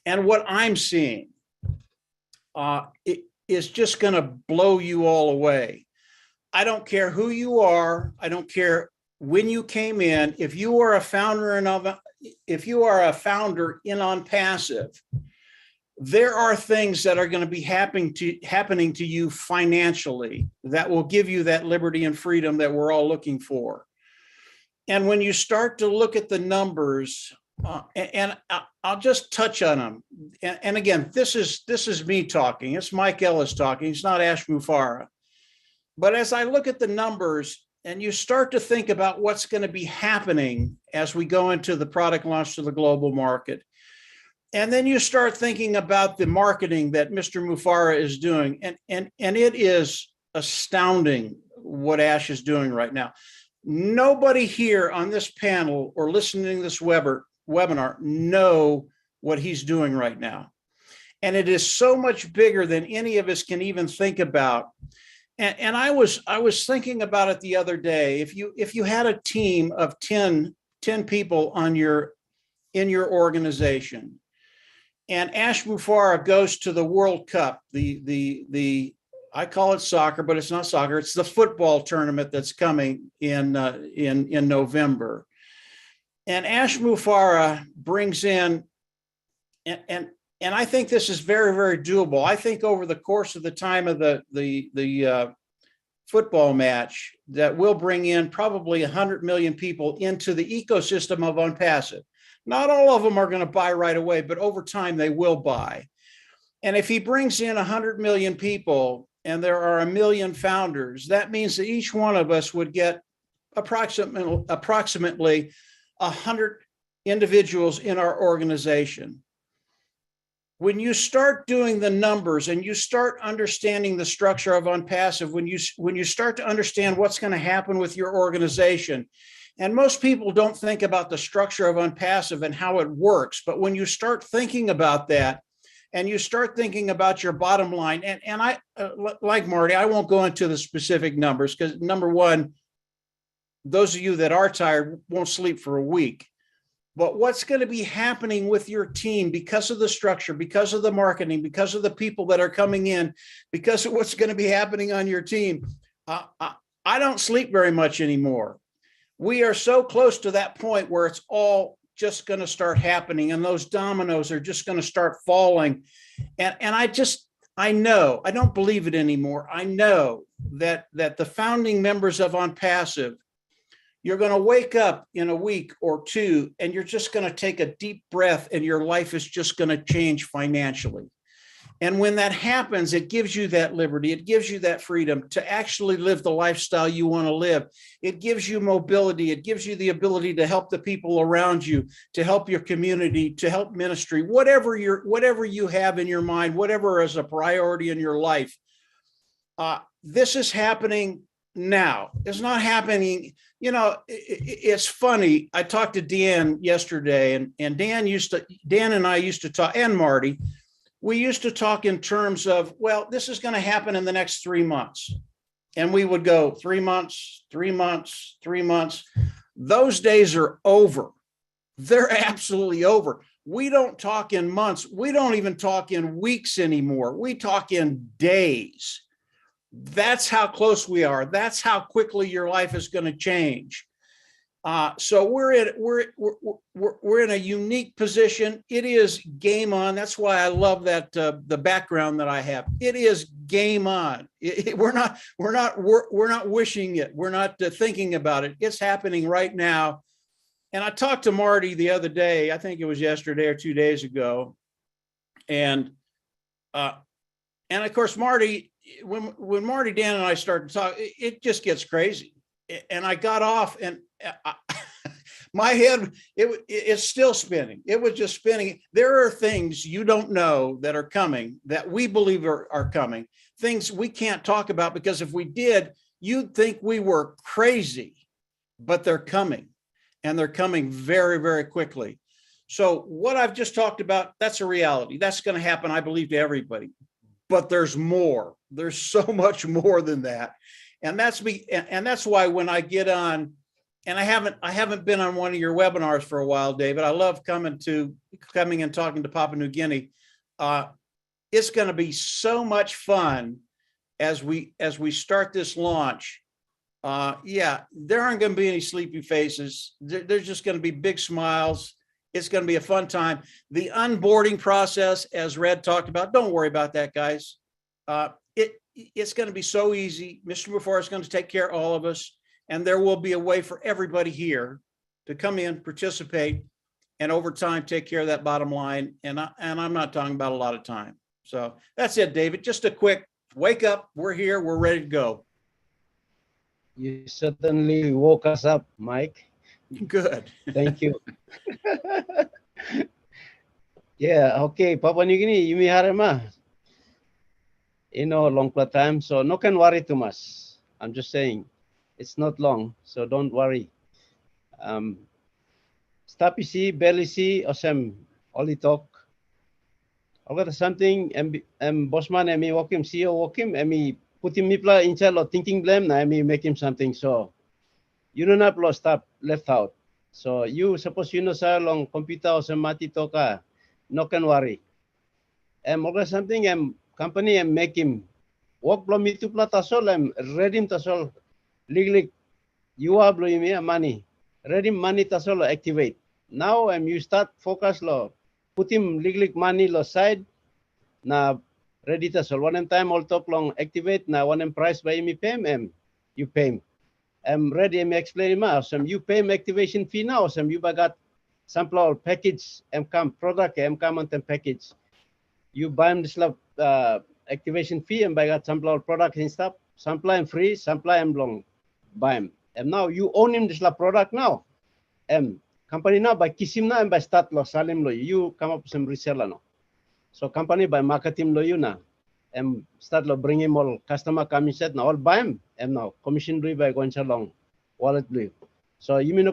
and what I'm seeing it is just going to blow you all away. I don't care who you are. I don't care when you came in. If you are a founder in OnPassive, there are things that are going to be happening to you financially that will give you that liberty and freedom that we're all looking for. And when you start to look at the numbers, and I'll just touch on them. And again, this is me talking. It's Mike Ellis talking. It's not Ash Mufara. But as I look at the numbers and you start to think about what's going to be happening as we go into the product launch to the global market, and then you start thinking about the marketing that Mr. Mufara is doing, and it is astounding what Ash is doing right now. Nobody here on this panel or listening to this webinar know what he's doing right now. And it is so much bigger than any of us can even think about. And I was thinking about it the other day. If you had a team of 10 people in your organization, and Ash Mufara goes to the World Cup, the I call it soccer, but it's not soccer. It's the football tournament that's coming in November. And Ash Mufara brings in, and I think this is very, very doable. I think over the course of the time of the football match, that we'll bring in probably 100 million people into the ecosystem of OnPassive. Not all of them are going to buy right away, but over time they will buy. And if he brings in 100 million people and there are 1 million founders, that means that each one of us would get approximately 100 individuals in our organization. when you start doing the numbers and you start understanding the structure of unpassive, when you start to understand what's going to happen with your organization, and most people don't think about the structure of unpassive and how it works, but when you start thinking about that and you start thinking about your bottom line, and I, like Marty, I won't go into the specific numbers because number one, those of you that are tired won't sleep for a week. But what's going to be happening with your team because of the structure, because of the marketing, because of the people that are coming in, because of what's going to be happening on your team, I don't sleep very much anymore. We are so close to that point where it's all just going to start happening and those dominoes are just going to start falling. And I know, I don't believe it anymore. I know that the founding members of OnPassive, you're going to wake up in a week or two, and you're just going to take a deep breath and your life is just going to change financially. And when that happens, it gives you that liberty. It gives you that freedom to actually live the lifestyle you want to live. It gives you mobility. It gives you the ability to help the people around you, to help your community, to help ministry, whatever you have in your mind, whatever is a priority in your life. This is happening now. It's not happening. You know, it's funny. I talked to Dan yesterday, and Dan and I used to talk, and Marty, we used to talk in terms of, well, this is going to happen in the next 3 months. And we would go 3 months, 3 months, 3 months. Those days are over. They're absolutely over. We don't talk in months. We don't even talk in weeks anymore. We talk in days. That's how close we are. That's how quickly your life is going to change. So we're in a unique position. It is game on. That's why I love that the background that I have. It is game on. We're not wishing it. We're not thinking about it. It's happening right now. And I talked to Marty the other day. I think it was yesterday or 2 days ago, and of course Marty. When Marty, Dan, and I started to talk, it just gets crazy. And I got off, and my head, it's still spinning. It was just spinning. There are things you don't know that are coming that we believe are coming, things we can't talk about because if we did, you'd think we were crazy, but they're coming, and they're coming very, very quickly. So what I've just talked about, that's a reality. That's going to happen, I believe, to everybody. But there's more. There's so much more than that. And that's why when I get on, and I haven't been on one of your webinars for a while, David. I love coming and talking to Papua New Guinea. It's going to be so much fun as we start this launch. Yeah, there aren't going to be any sleepy faces. There's just going to be big smiles. It's going to be a fun time. The onboarding process, as Red talked about, don't worry about that, guys. It's going to be so easy. Mr. Mufor is going to take care of all of us, and there will be a way for everybody here to come in, participate, and over time take care of that bottom line. And I'm not talking about a lot of time. So that's it, David. Just a quick wake up. We're here. We're ready to go. You certainly woke us up, Mike. Good. Thank you. Yeah, okay. Papua New Guinea, you may have long time, so no can worry too much. I'm just saying, it's not long, so don't worry. Stop see, barely see, or some only talk. I got something, bossman, and me walk him, CEO walk him, and me put him in charge of thinking blame, and me make him something. So you don't have lost up, left out. So you suppose sir long computer or some mati toka, no can worry. Or something company and make him work blow me to platasol and ready him tasol legally you are blowing me money. Ready money tasol activate. Now you start focus law. Put him legally money lo side na ready tasol. One time all talk long activate na one price by me pay you pay him. I'm ready to explain some you pay activation fee now, some you got sample package come product come on package. You buy them this activation fee and buy got sample product and stuff, sample and free, sample and long buy them. And now you own him this product now. Company now by kiss him now and by start lo salim lo you come up with some reseller no. So company by marketing lo yuna. Start lo bring him all customer coming set na all buy him. Now commission do by going along wallet blue. So you mean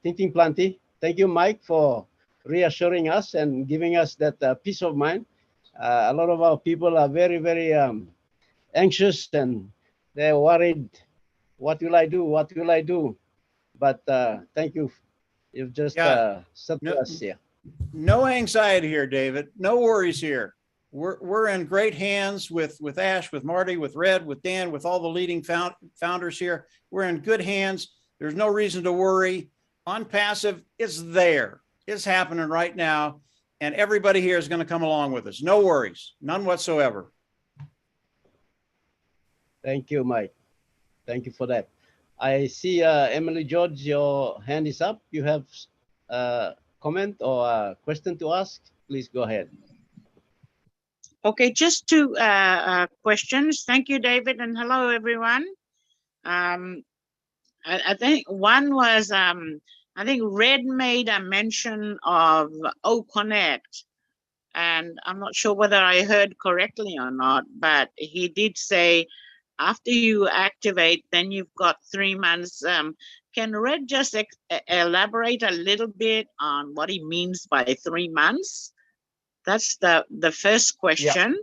thinking plenty. Thank you, Mike, for reassuring us and giving us that peace of mind. A lot of our people are very, very anxious and they're worried. What will I do? What will I do? But thank you. You've just said to us here. No anxiety here, David. No worries here. We're in great hands with Ash, with Marty, with Red, with Dan, with all the leading founders here. We're in good hands. There's no reason to worry. On passive, it's there. It's happening right now. And everybody here is going to come along with us. No worries, none whatsoever. Thank you, Mike. Thank you for that. I see Emily George, your hand is up. You have a comment or a question to ask? Please go ahead. Okay, just two questions. Thank you, David, and hello, everyone. I think one was, I think Red made a mention of O-Connect, and I'm not sure whether I heard correctly or not, but he did say after you activate, then you've got 3 months. Can Red just elaborate a little bit on what he means by 3 months? That's the first question.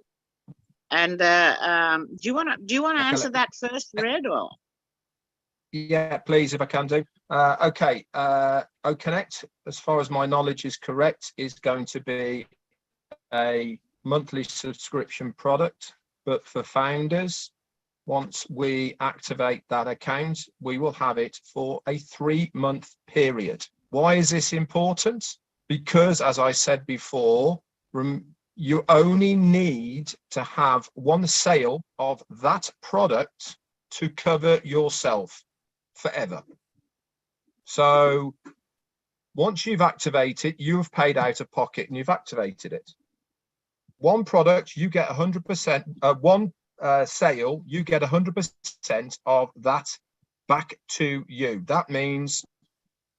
Yeah. And do you want to answer that first, Red, or? Yeah, please, if I can do. Okay, O-Connect, as far as my knowledge is correct, is going to be a monthly subscription product, but for founders, once we activate that account, we will have it for a 3-month period. Why is this important? Because, as I said before, you only need to have 1 sale of that product to cover yourself forever. So once you've activated, you've paid out of pocket and you've activated it. 1 product, you get 100%, 1 sale, you get 100% of that back to you. That means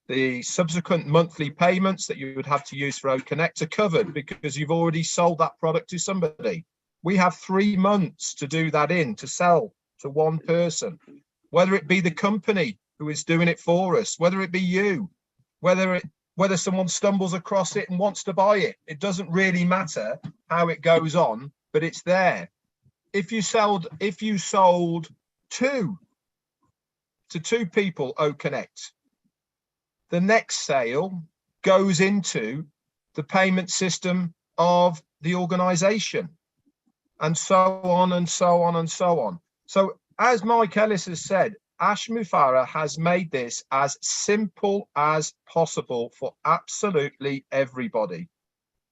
the subsequent monthly payments that you would have to use for O-Connect are covered because you've already sold that product to somebody. We have 3 months to do that to sell to 1 person, whether it be the company who is doing it for us, whether it be you, whether someone stumbles across it and wants to buy it. It doesn't really matter how it goes on, but it's there. If you sold 2 to 2 people O-Connect, the next sale goes into the payment system of the organization, and so on and so on and so on. So as Mike Ellis has said, Ash Mufareh has made this as simple as possible for absolutely everybody.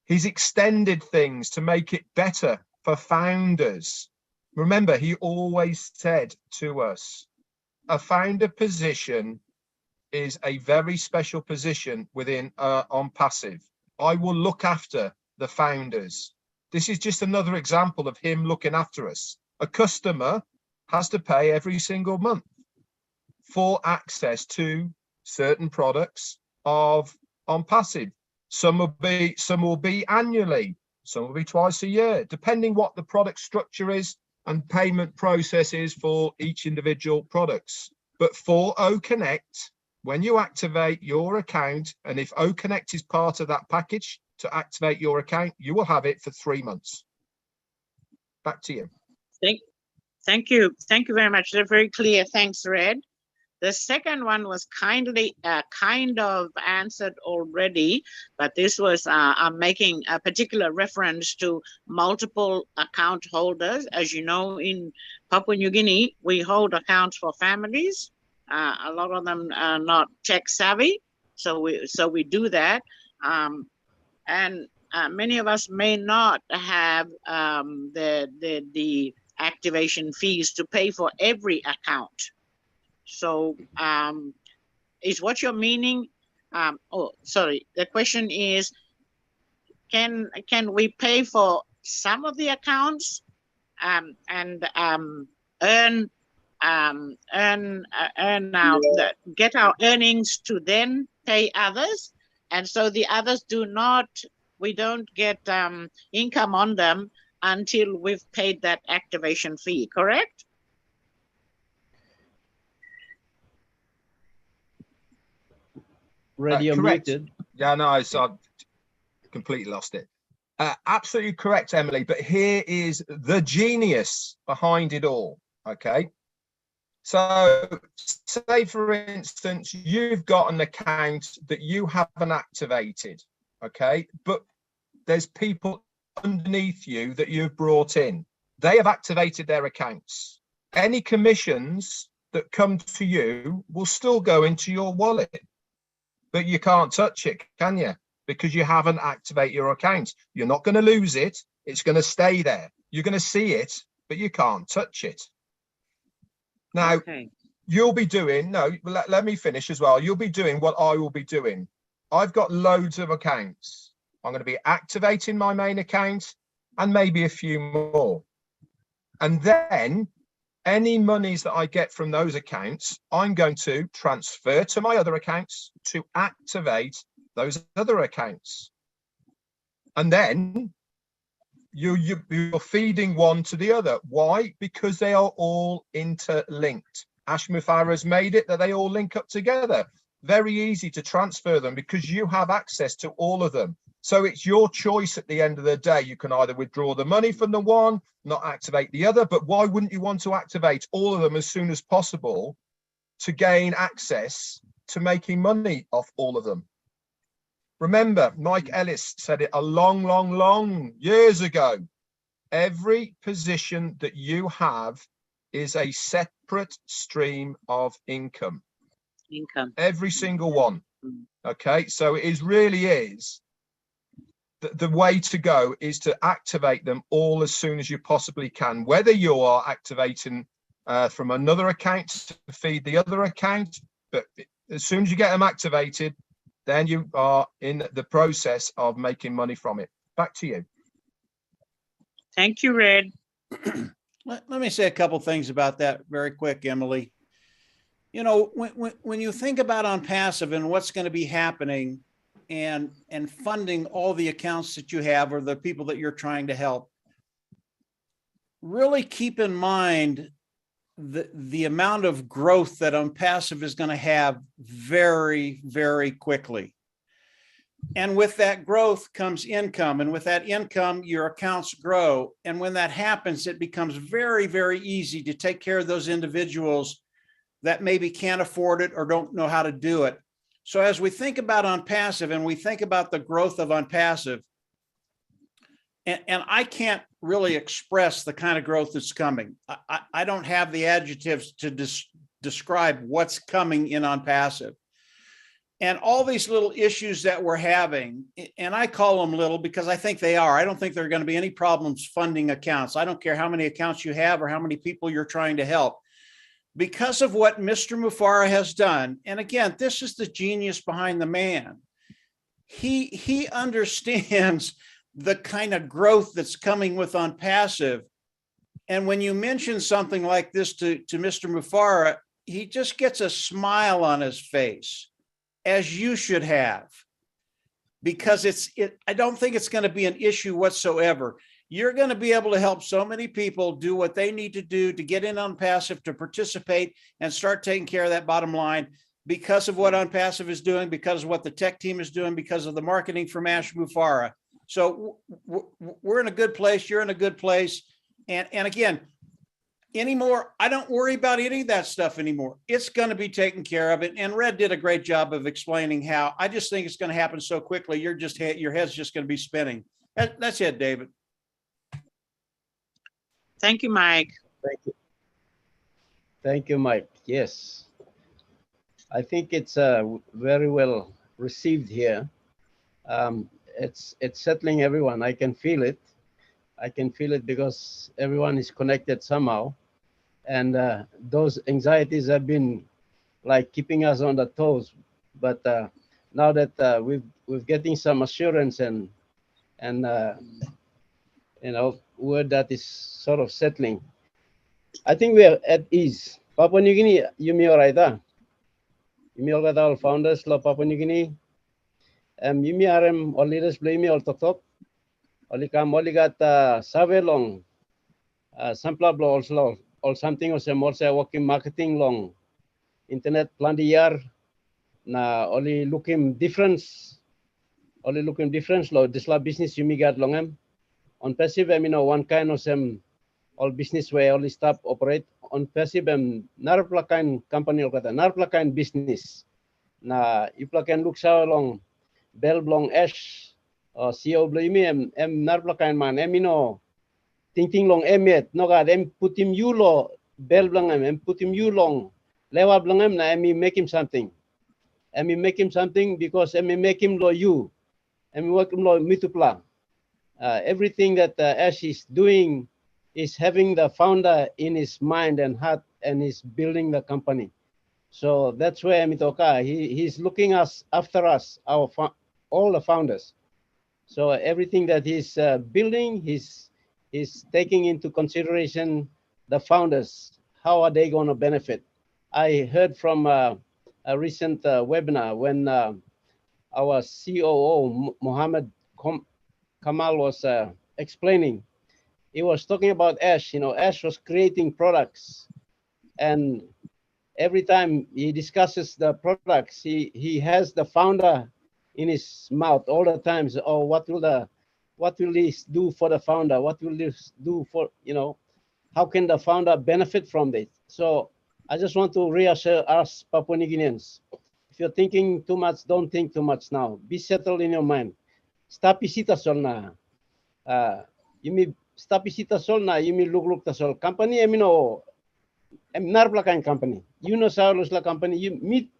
He's extended things to make it better for founders. Remember, he always said to us, a founder position is a very special position within on passive. I will look after the founders. This is just another example of him looking after us. A customer has to pay every single month for access to certain products on passive. Some will be annually, some will be twice a year, depending what the product structure is and payment process is for each individual products. But for O-Connect, when you activate your account, and if O-Connect is part of that package to activate your account, you will have it for 3 months. Back to you. Thank you. Thank you very much. They're very clear. Thanks, Red. The second one was kind of answered already, but this was I'm making a particular reference to multiple account holders. As you know, in Papua New Guinea, we hold accounts for families. A lot of them are not tech savvy, so we do that. And many of us may not have the activation fees to pay for every account. So is what you're meaning? Oh, sorry. The question is, can we pay for some of the accounts and earn get our earnings to then pay others, and so the others do not we don't get income on them until we've paid that activation fee, correct? Radio correct. muted. Yeah, no, I completely lost it. Absolutely correct, Emily. But here is the genius behind it all. Okay. So say, for instance, you've got an account that you haven't activated. Okay. But there's people underneath you that you've brought in. They have activated their accounts. Any commissions that come to you will still go into your wallet, but you can't touch it, can you? Because you haven't activated your account. You're not going to lose it. It's going to stay there. You're going to see it, but you can't touch it. Now, you'll be doing, let me finish as well. You'll be doing what I will be doing. I've got loads of accounts. I'm going to be activating my main account and maybe a few more. And then any monies that I get from those accounts, I'm going to transfer to my other accounts to activate those other accounts. And then you're feeding one to the other. Why? Because they are all interlinked. Ash Mufareh has made it that they all link up together. Very easy to transfer them because you have access to all of them. So it's your choice at the end of the day. You can either withdraw the money from the one, not activate the other, but why wouldn't you want to activate all of them as soon as possible to gain access to making money off all of them? Remember, Mike Ellis said it a long years ago. Every position that you have is a separate stream of income. Every single one. Okay, so it really is. The way to go is to activate them all as soon as you possibly can, whether you are activating from another account to feed the other account, but as soon as you get them activated, then you are in the process of making money from it. Back to you. Thank you, Red. Let me say a couple things about that very quick, Emily. You know, when you think about OnPassive and what's going to be happening and funding all the accounts that you have or the people that you're trying to help, really keep in mind the amount of growth that OnPassive is going to have very, very quickly. And with that growth comes income. And with that income, your accounts grow. And when that happens, it becomes very, very easy to take care of those individuals that maybe can't afford it or don't know how to do it. So as we think about OnPassive and we think about the growth of OnPassive, and I can't really express the kind of growth that's coming. I don't have the adjectives to describe what's coming in OnPassive. And all these little issues that we're having, and I call them little because I think they are. I don't think there are going to be any problems funding accounts. I don't care how many accounts you have or how many people you're trying to help. Because of what Mr. Mufareh has done, and again, this is the genius behind the man. He understands the kind of growth that's coming with OnPassive. And when you mention something like this to Mr. Mufareh, he just gets a smile on his face, as you should have, because I don't think it's going to be an issue whatsoever. You're going to be able to help so many people do what they need to do to get in OnPassive, to participate and start taking care of that bottom line because of what OnPassive is doing, because of what the tech team is doing, because of the marketing from Ash Mufareh. So we're in a good place. You're in a good place. And again, anymore, I don't worry about any of that stuff anymore. It's going to be taken care of. And Red did a great job of explaining how. I just think it's going to happen so quickly. Your head's just going to be spinning. That's it, David. Thank you, Mike. Thank you. Thank you, Mike. Yes. I think it's very well received here. It's settling everyone. I can feel it. I can feel it because everyone is connected somehow. And those anxieties have been like keeping us on the toes. But now that we're getting some assurance and you know, word that is sort of settling, I think we are at ease. Papua New Guinea, Yumi Oraita. Yumi Oraita, all founders of Papua New Guinea. Yumi arem all leaders blame me all top. Only come only got survey long, sample blow also or something or some also working marketing long, internet plan the year. Na only looking difference, lo this la business Yumi got long on passive. I mean, one kind of some all business way only stop operate on passive narpla kind company or kata narpla kind business. Na ipla can look sa long bell blong ash or CEO blame narpla kind man ting long emet no god put him you lo bell blong put him you long lewa blong na make him something. Make him something because make him lo you. Work him lo mitupla. Everything that Ash is doing is having the founder in his mind and heart, and he's building the company. So that's where Mitoka, he's looking after us, all the founders. So everything that he's building, he's taking into consideration the founders. How are they going to benefit? I heard from a recent webinar when our COO, Mohammed Kamal was explaining. He was talking about Ash. Ash was creating products, and every time he discusses the products, he has the founder in his mouth all the times. Oh, what will this do for the founder? What will this do for how can the founder benefit from this? So I just want to reassure us Papua New Guineans. If you're thinking too much, don't think too much now. Be settled in your mind. Stop isita sol na. Yumi stop isita sol na. Yumi look the sol company. Narpla kain company. Salos la company. You meet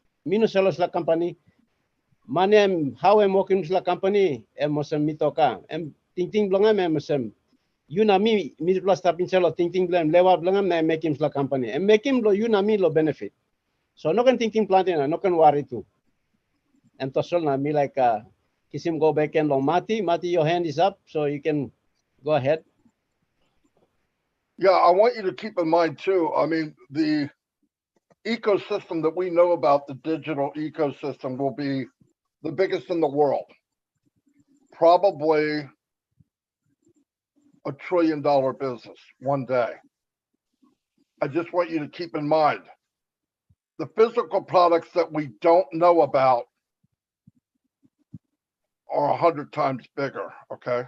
salos la company. Mane how working la company. Mosem mitoka. Ting blongam mosem. Mi plus tapin salo ting blam lewa blongam na make him la company. Make him lo mi lo benefit. So no can thinking planting no can worry too. And to sol na me like Kisim go back and long Mati. Mati, your hand is up, so you can go ahead. Yeah, I want you to keep in mind too. I mean, the ecosystem that we know about, the digital ecosystem, will be the biggest in the world. Probably $1 trillion business one day. I just want you to keep in mind the physical products that we don't know about are 100 times bigger, okay?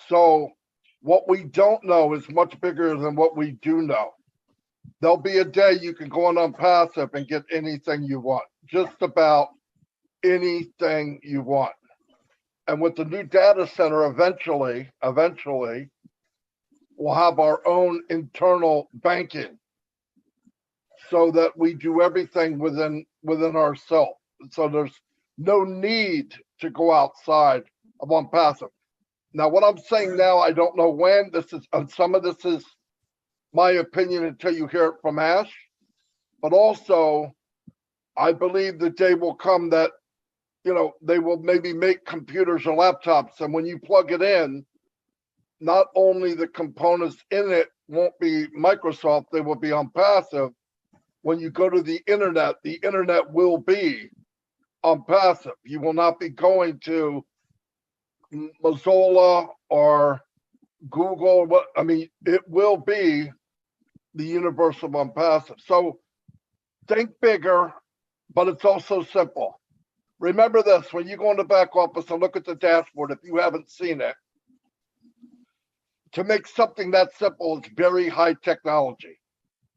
So what we don't know is much bigger than what we do know. There'll be a day you can go on Passive and get anything you want, just about anything you want. And with the new data center, eventually, we'll have our own internal banking so that we do everything within ourselves. So there's no need to go outside of Passive. Now, what I'm saying now, I don't know when this is, and some of this is my opinion until you hear it from Ash, but also I believe the day will come that, they will maybe make computers or laptops, and when you plug it in, not only the components in it won't be Microsoft, they will be on Passive. When you go to the internet will be on Passive. You will not be going to Mozilla or Google. It will be the universal on Passive. So think bigger, but it's also simple. Remember this, when you go in the back office and look at the dashboard, if you haven't seen it, to make something that simple, it's very high technology.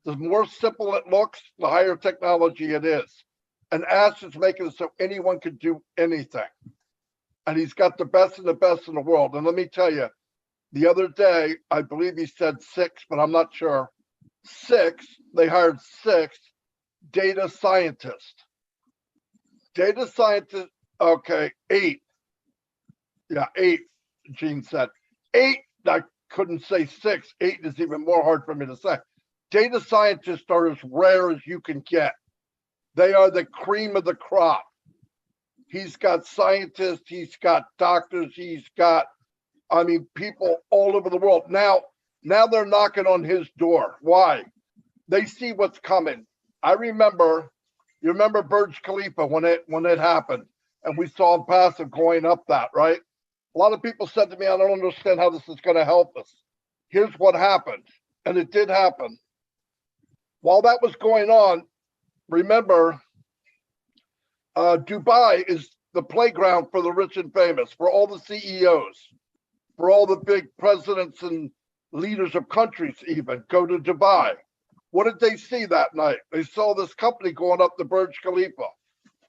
The more simple it looks, the higher technology it is. And Ash is making it so anyone can do anything. And he's got the best of the best in the world. And let me tell you, the other day, I believe he said 6, but I'm not sure. 6, they hired 6 data scientists. Data scientists, okay, 8. Yeah, 8, Gene said. 8, I couldn't say 6. 8 is even more hard for me to say. Data scientists are as rare as you can get. They are the cream of the crop. He's got scientists, he's got doctors, he's got, people all over the world. Now they're knocking on his door. Why? They see what's coming. You remember Burj Khalifa when it happened, and we saw him pass and going up that, right? A lot of people said to me, I don't understand how this is going to help us. Here's what happened, and it did happen. While that was going on, remember, Dubai is the playground for the rich and famous, for all the CEOs, for all the big presidents and leaders of countries even go to Dubai. What did they see that night? They saw this company going up the Burj Khalifa.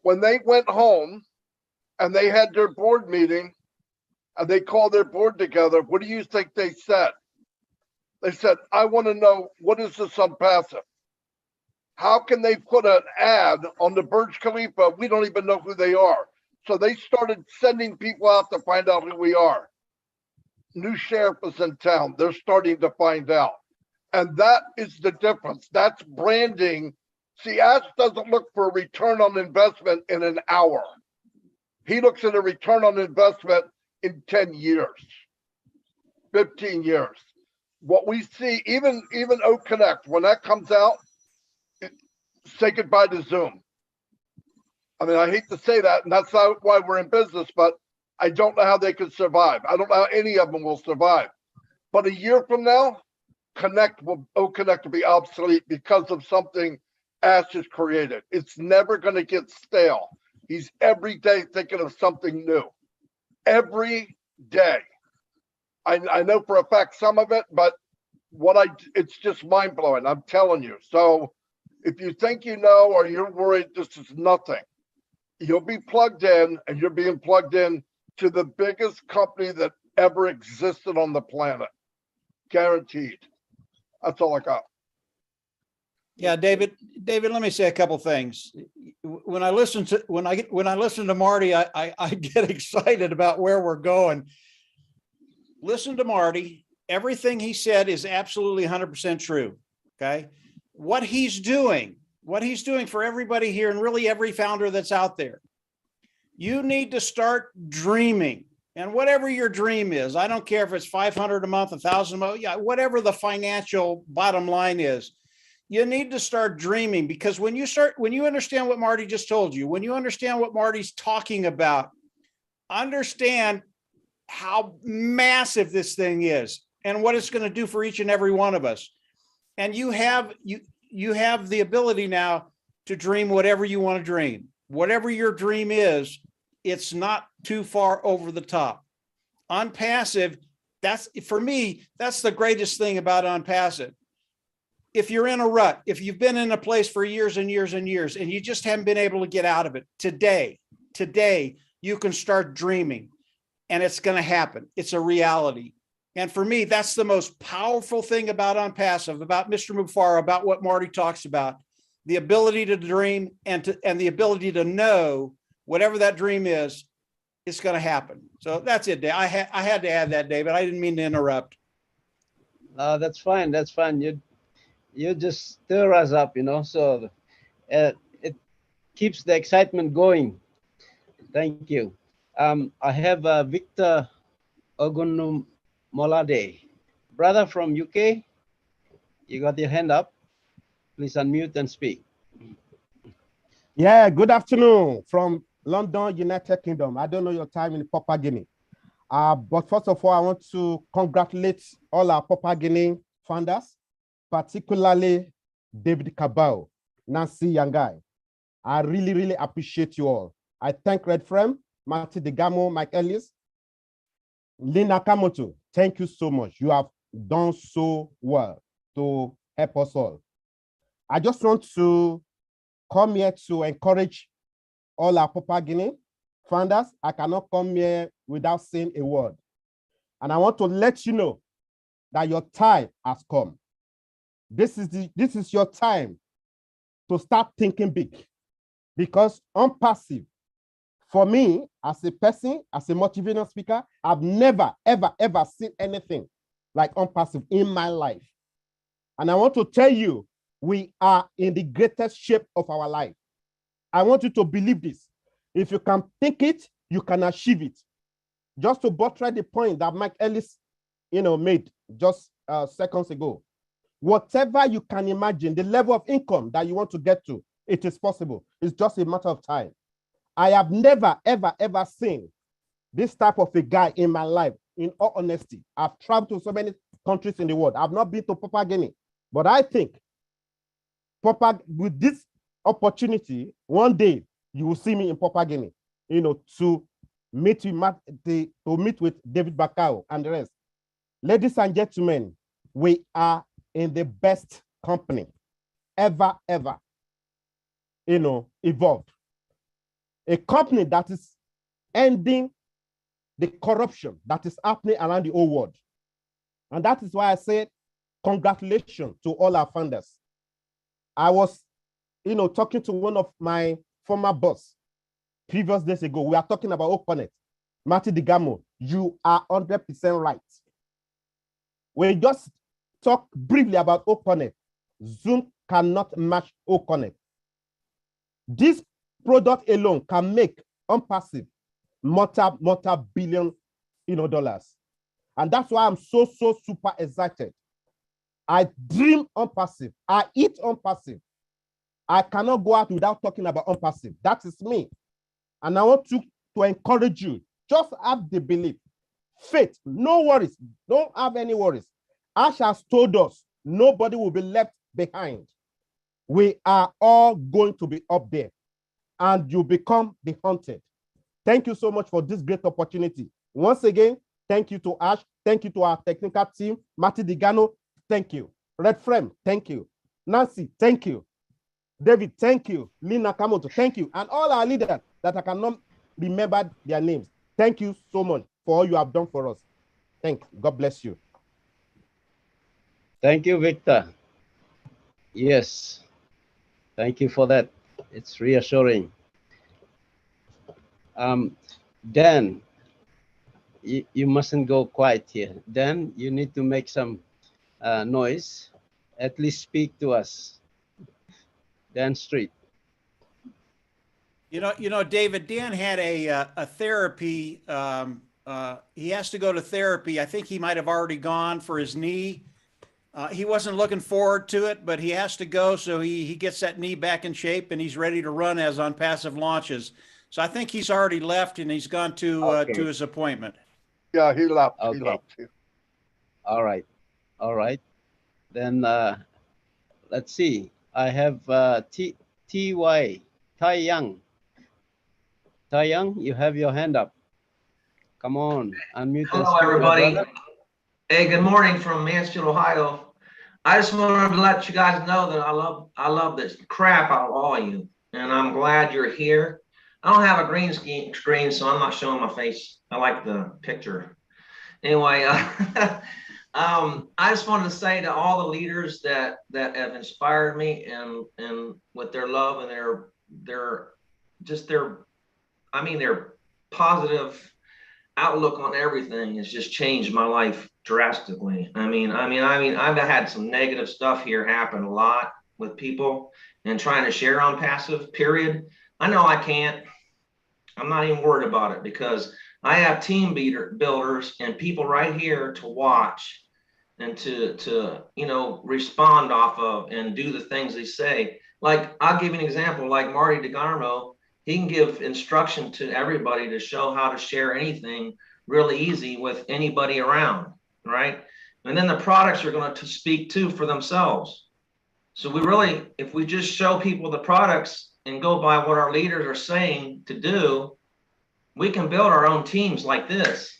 When they went home and they had their board meeting and they called their board together, what do you think they said? They said, I want to know, what is this unpassive? How can they put an ad on the Burj Khalifa? We don't even know who they are. So they started sending people out to find out who we are. New sheriff is in town. They're starting to find out. And that is the difference. That's branding. See, Ash doesn't look for a return on investment in an hour. He looks at a return on investment in 10 years, 15 years. What we see, even O Connect, when that comes out, say goodbye to Zoom. I mean, I hate to say that, and that's not why we're in business, but I don't know how they could survive. I don't know how any of them will survive. But a year from now, Connect will be obsolete because of something Ash has created. It's never going to get stale. He's every day thinking of something new. Every day. I know for a fact some of it, but it's just mind blowing. I'm telling you. So if you think you know or you're worried, this is nothing. You'll be plugged in, and you're being plugged in to the biggest company that ever existed on the planet. Guaranteed. That's all I got. Yeah, David, let me say a couple things. When I listen to Marty, I get excited about where we're going. Listen to Marty. Everything he said is absolutely 100% true. Okay. What he's doing for everybody here and really every founder that's out there, you need to start dreaming. And whatever your dream is, I don't care if it's 500 a month, 1,000 a month, yeah, whatever the financial bottom line is, you need to start dreaming, because when you understand what Marty just told you, when you understand what Marty's talking about, understand how massive this thing is and what it's going to do for each and every one of us. And you have the ability now to dream whatever you want to dream. Whatever your dream is, it's not too far over the top. Unpassive, for me, that's the greatest thing about Unpassive. If you're in a rut, if you've been in a place for years and years and years, and you just haven't been able to get out of it, today, you can start dreaming, and it's going to happen. It's a reality. And for me, that's the most powerful thing about Unpassive, about Mr. Mufara, about what Marty talks about, the ability to dream and the ability to know whatever that dream is, it's going to happen. So that's it, Dave. I had to add that, David. I didn't mean to interrupt. That's fine. That's fine. You just stir us up, so it keeps the excitement going. Thank you. I have Victor Ogunumolade, brother from UK. You got your hand up. Please unmute and speak. Yeah, good afternoon from London, United Kingdom. I don't know your time in Papua Guinea. But first of all, I want to congratulate all our Papua Guinea founders, particularly David Cabao, Nancy Yangai. I really, really appreciate you all. I thank Red Frame, Marty Degamo, Mike Ellis, Lina Kamoto. Thank you so much. You have done so well to help us all. I just want to come here to encourage all our Papua Guinea founders. I cannot come here without saying a word. And I want to let you know that your time has come. This is your time to start thinking big, because Unpassive, for me, as a person, as a motivational speaker, I've never, ever, ever seen anything like Unpassive in my life. And I want to tell you, we are in the greatest shape of our life. I want you to believe this. If you can think it, you can achieve it. Just to buttress the point that Mike Ellis, made just seconds ago. Whatever you can imagine, the level of income that you want to get to, it is possible. It's just a matter of time. I have never, ever, ever seen this type of a guy in my life, in all honesty. I've traveled to so many countries in the world. I've not been to Papua Guinea, but I think with this opportunity, one day you will see me in Papua Guinea, to meet with David Bakao and the rest. Ladies and gentlemen, we are in the best company ever, evolved. A company that is ending the corruption that is happening around the whole world. And that is why I said, congratulations to all our founders. I was, talking to one of my former boss previous days ago. We are talking about Okonet. Marty Digamo, you are 100% right. We just talk briefly about Okonet. Zoom cannot match Okonet. This product alone can make unpassive multi-billion dollars. And that's why I'm so super excited. I dream unpassive. I eat unpassive. I cannot go out without talking about unpassive. That is me. And I want to encourage you. Just have the belief. Faith. No worries. Don't have any worries. Ash has told us nobody will be left behind. We are all going to be up there. And you become the hunted. Thank you so much for this great opportunity. Once again, thank you to Ash. Thank you to our technical team. Marty Digano, thank you. Red Frame, thank you. Nancy, thank you. David, thank you. Lina Kamoto, thank you. And all our leaders that I cannot remember their names. Thank you so much for all you have done for us. Thank you. God bless you. Thank you, Victor. Yes. Thank you for that. It's reassuring. Dan, you mustn't go quiet here. Dan, you need to make some noise. At least speak to us. Dan Street. David, Dan had a therapy. He has to go to therapy. I think he might have already gone for his knee. He wasn't looking forward to it, but he has to go so he gets that knee back in shape and he's ready to run as on passive launches. So I think he's already left and he's gone to his appointment. Yeah, he left. Okay. He left. All right. All right. Then let's see. I have T.Y. Tai Young. Tai Young, you have your hand up. Come on, unmute. Hello, everybody. Hey, good morning from Mansfield, Ohio. I just wanted to let you guys know that I love this crap out of all of you, and I'm glad you're here. I don't have a green screen, so I'm not showing my face. I like the picture. Anyway, I just wanted to say to all the leaders that have inspired me and with their love and their positive outlook on everything has just changed my life drastically. I've had some negative stuff here happen a lot with people and trying to share on passive, period. I know I can't. I'm not even worried about it because I have team builders and people right here to watch and to respond off of and do the things they say. Like, I'll give you an example, like Marty DeGarmo, he can give instruction to everybody to show how to share anything really easy with anybody around, right? And then the products are going to speak too for themselves. So we really, if we just show people the products and go by what our leaders are saying to do, we can build our own teams like this.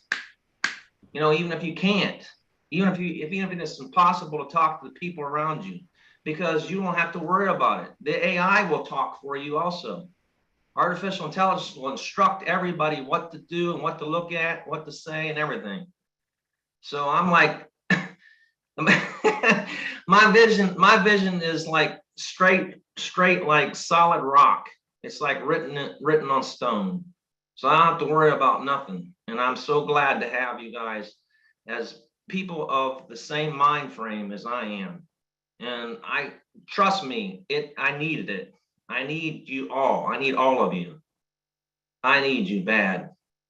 Even if you can't, even if it's impossible to talk to the people around you, because you don't have to worry about it. The AI will talk for you also. Artificial intelligence will instruct everybody what to do and what to look at, what to say and everything. So I'm like, my vision is like straight like solid rock. It's like written on stone. So I don't have to worry about nothing. And I'm so glad to have you guys as people of the same mind frame as I am. And trust me, I needed it. I need you all. I need all of you. I need you bad.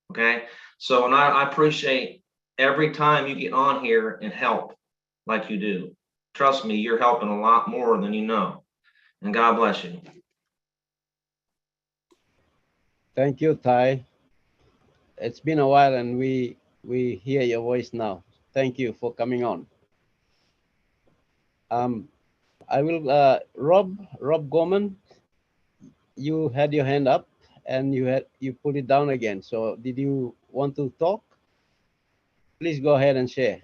Okay. So, and I appreciate every time you get on here and help like you do. Trust me, you're helping a lot more than you know. And God bless you. Thank you, Ty. It's been a while and we hear your voice now. Thank you for coming on. I will, Rob Gorman, you had your hand up and you put it down again. So did you want to talk? Please go ahead and share.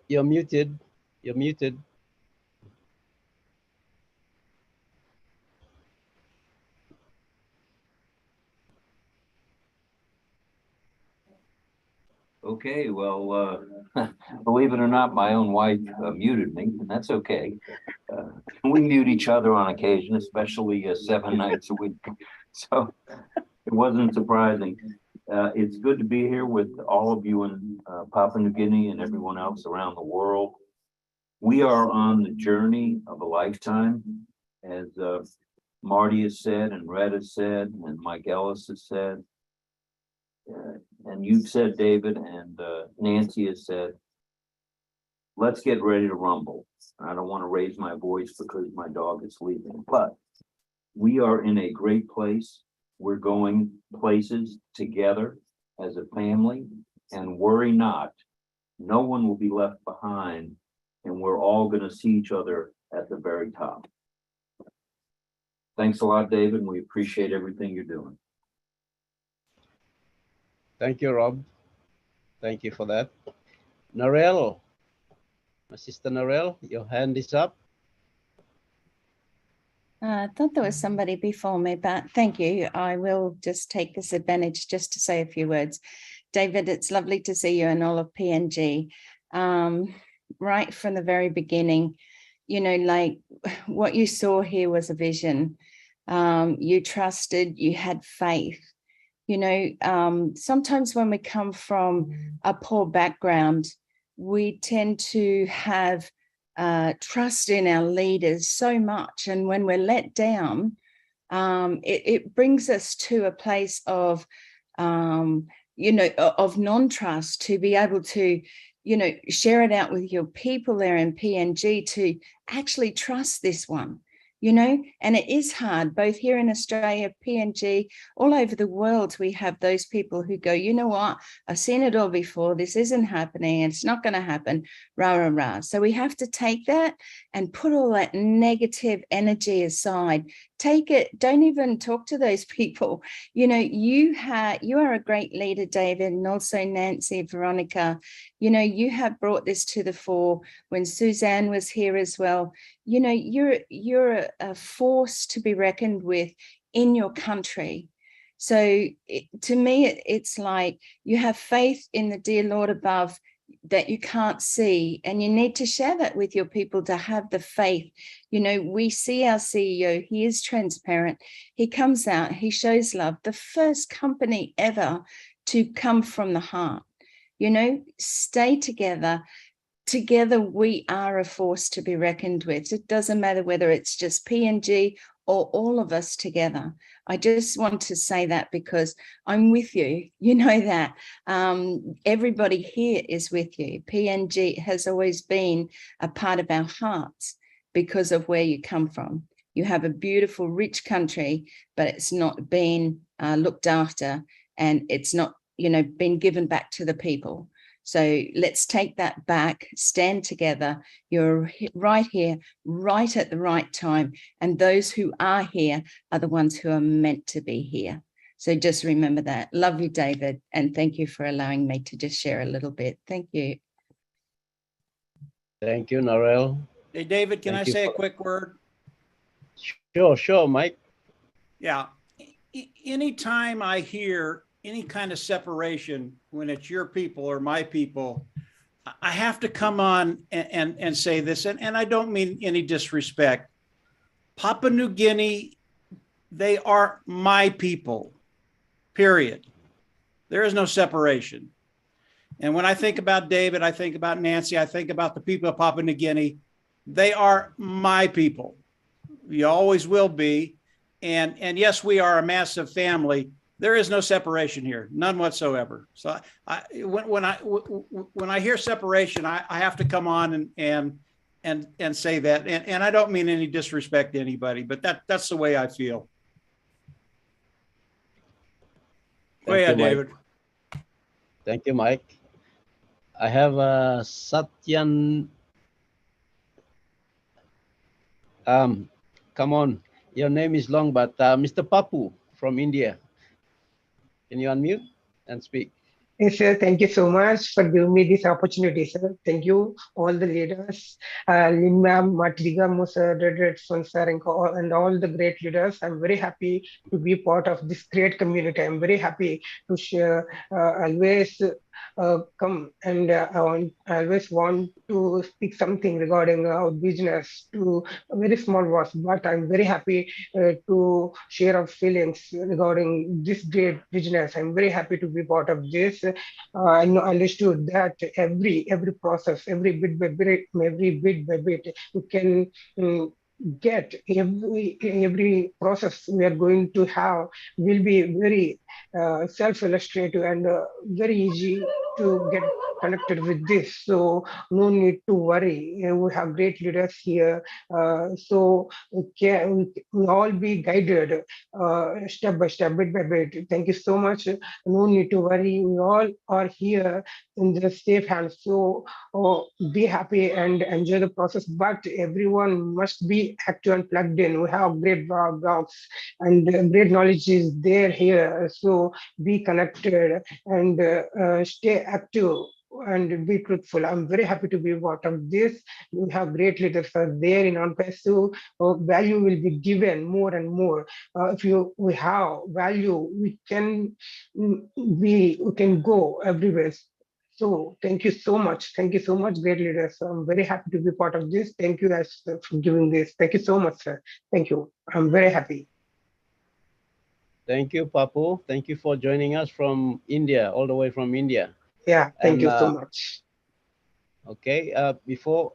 You're muted. You're muted. Okay, well, believe it or not, my own wife muted me, and that's okay. We mute each other on occasion, especially 7 nights a week. So it wasn't surprising. It's good to be here with all of you in Papua New Guinea and everyone else around the world. We are on the journey of a lifetime, as Marty has said, and Red has said, and Mike Ellis has said. And you've said, David, and Nancy has said, let's get ready to rumble. I don't want to raise my voice because my dog is sleeping, but we are in a great place. We're going places together as a family, and worry not, no one will be left behind, and we're all going to see each other at the very top. Thanks a lot, David, and we appreciate everything you're doing. Thank you, Rob. Thank you for that. Narelle, my sister Narelle, your hand is up. I thought there was somebody before me, but thank you. I will just take this advantage just to say a few words. David, it's lovely to see you and all of PNG. Right from the very beginning, you know, like what you saw here was a vision. You trusted, you had faith. You know, sometimes when we come from a poor background, we tend to have trust in our leaders so much. And when we're let down, it brings us to a place of, you know, of non-trust, to be able to, you know, share it out with your people there in PNG to actually trust this one. You know, and it is hard, both here in Australia, PNG, all over the world. We have those people who go, you know what, I've seen it all before. This isn't happening. It's not going to happen. Rah, rah, rah. So we have to take that and put all that negative energy aside. Take it. Don't even talk to those people. You know, you are a great leader, David, and also Nancy, Veronica. You know, you have brought this to the fore when Suzanne was here as well. You know, you're a force to be reckoned with in your country. So to me, it's like you have faith in the dear Lord above that you can't see, and you need to share that with your people to have the faith. You know, we see our CEO, he is transparent. He comes out, he shows love. The first company ever to come from the heart. You know, stay together. Together, we are a force to be reckoned with. It doesn't matter whether it's just PNG or all of us together. I just want to say that because I'm with you. You know that. Everybody here is with you. PNG has always been a part of our hearts because of where you come from. You have a beautiful, rich country, but it's not been looked after, and it's not, you know, been given back to the people. So let's take that back, stand together. You're right here, right at the right time. And those who are here are the ones who are meant to be here. So just remember that. Love you, David. And thank you for allowing me to just share a little bit. Thank you. Thank you, Narelle. Hey, David, can I say a quick word? Sure, Mike. Yeah. Anytime I hear any kind of separation, when it's your people or my people, I have to come on and say this, and I don't mean any disrespect. Papua New Guinea, they are my people, period. There is no separation. And when I think about David, I think about Nancy, I think about the people of Papua New Guinea. They are my people. You always will be. And yes, we are a massive family, There is no separation here, none whatsoever. So when I hear separation, I have to come on and say that, and I don't mean any disrespect to anybody, but that's the way I feel. Go ahead, David. Thank you, Mike. I have Satyan. Come on, your name is long, but Mr. Papu from India. Can you unmute and speak? Yes, sir. Thank you so much for giving me this opportunity, sir. Thank you, all the leaders, Lin ma'am, Matriga, Musa, Redson, sir, and all the great leaders. I'm very happy to be part of this great community. I'm very happy to share, always come and I always want to speak something regarding our business to a very small voice, but I'm very happy to share our feelings regarding this great business. I'm very happy to be part of this. I understood that every process, every bit by bit, you can get every process we are going to have will be very self-illustrative and very easy to get connected with this. So no need to worry. We have great leaders here. So we all be guided step by step, bit by bit. Thank you so much. No need to worry. We all are here in the safe hands. So be happy and enjoy the process. But everyone must be active and plugged in. We have great blogs and great knowledge is there here. So be connected and stay active and be truthful. I'm very happy to be part of this. We have great leaders are there in on-passive. Value will be given more and more. If we have value, we can we can go everywhere. So thank you so much. Thank you so much, great leaders. I'm very happy to be part of this. Thank you guys for giving this. Thank you so much, sir. Thank you. I'm very happy. Thank you, Papu. Thank you for joining us from India, all the way from India. Yeah, thank you so much. Okay, before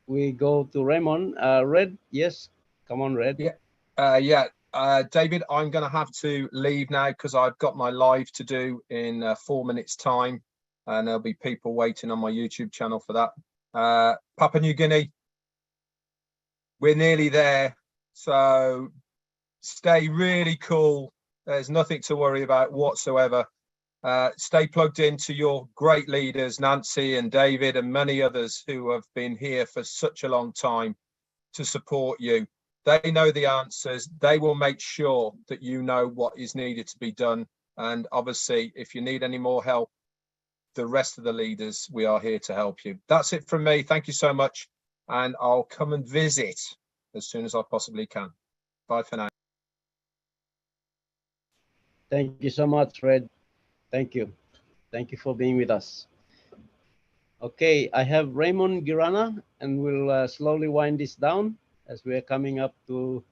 we go to Raymond, Red, yes, come on, Red. David, I'm going to have to leave now because I've got my live to do in 4 minutes' time, and there'll be people waiting on my YouTube channel for that. Papua New Guinea, we're nearly there, so stay really cool. There's nothing to worry about whatsoever. Stay plugged into your great leaders, Nancy and David and many others who have been here for such a long time to support you. They know the answers. They will make sure that you know what is needed to be done. And obviously, if you need any more help, the rest of the leaders, we are here to help you. That's it from me. Thank you so much. And I'll come and visit as soon as I possibly can. Bye for now. Thank you so much, Red. Thank you. Thank you for being with us. Okay, I have Raymond Girana, and we'll slowly wind this down as we're coming up to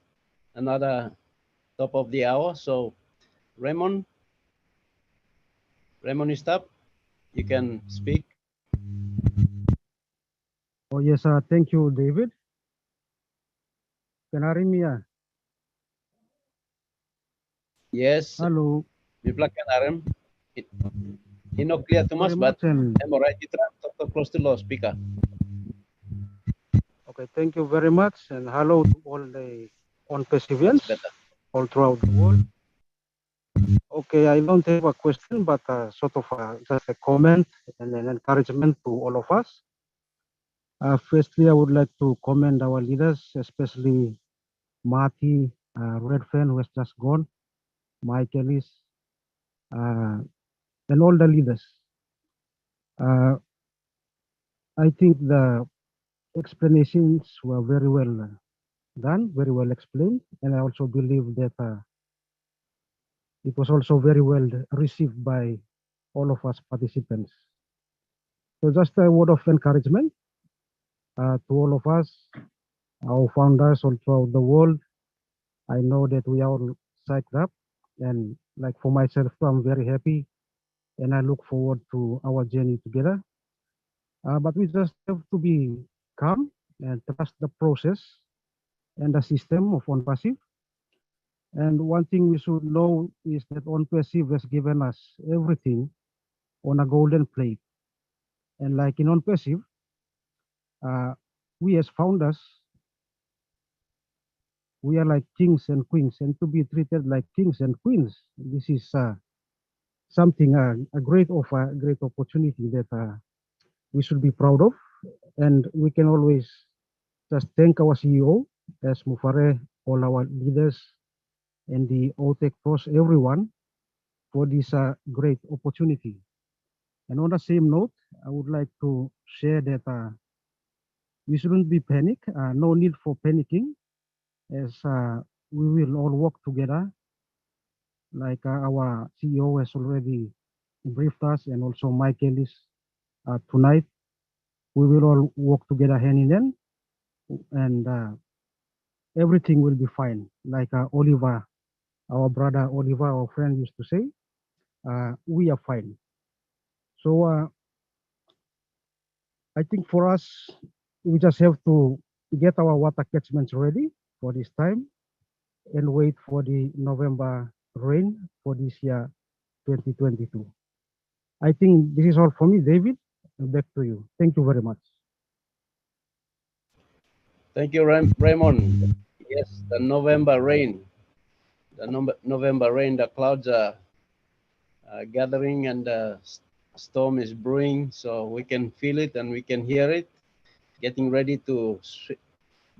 another top of the hour. So Raymond, you stop. You can speak. Oh, yes, thank you, David. Can you hear me? Yes. Hello. Biplak kan Ino clear too much, but I'm alright. You try to talk close to the speaker. Okay, thank you very much, and hello to all the on-passivians all throughout the world. Okay, I don't have a question, but sort of just a comment and an encouragement to all of us. Firstly, I would like to commend our leaders, especially Marty, Redfern, who has just gone, Mike Ellis, and all the leaders. I think the explanations were very well done, very well explained, and I also believe that it was also very well received by all of us participants. So just a word of encouragement to all of us, our founders all throughout the world. I know that we are all psyched up, and like for myself, I'm very happy, and I look forward to our journey together. But we just have to be calm and trust the process and the system of on passive. And one thing we should know is that ONPASIV has given us everything on a golden plate. And like in ONPASIV, we as founders, we are like kings and queens, and to be treated like kings and queens, this is something, a great offer, a great opportunity that we should be proud of. And we can always just thank our CEO, as Mufare, all our leaders, and the OTEC Pros, everyone, for this great opportunity. And on the same note, I would like to share that we shouldn't be panic, no need for panicking, as we will all work together, like our CEO has already briefed us, and also Mike Ellis tonight. We will all work together hand in hand, and everything will be fine. Like Oliver, our brother Oliver, our friend, used to say, we are fine. So I think for us, we just have to get our water catchments ready for this time and wait for the November rain for this year, 2022. I think this is all for me, David. Back to you. Thank you very much. Thank you, Raymond. Yes, the November rain. The November rain, the clouds are gathering and the storm is brewing, so we can feel it and we can hear it, getting ready to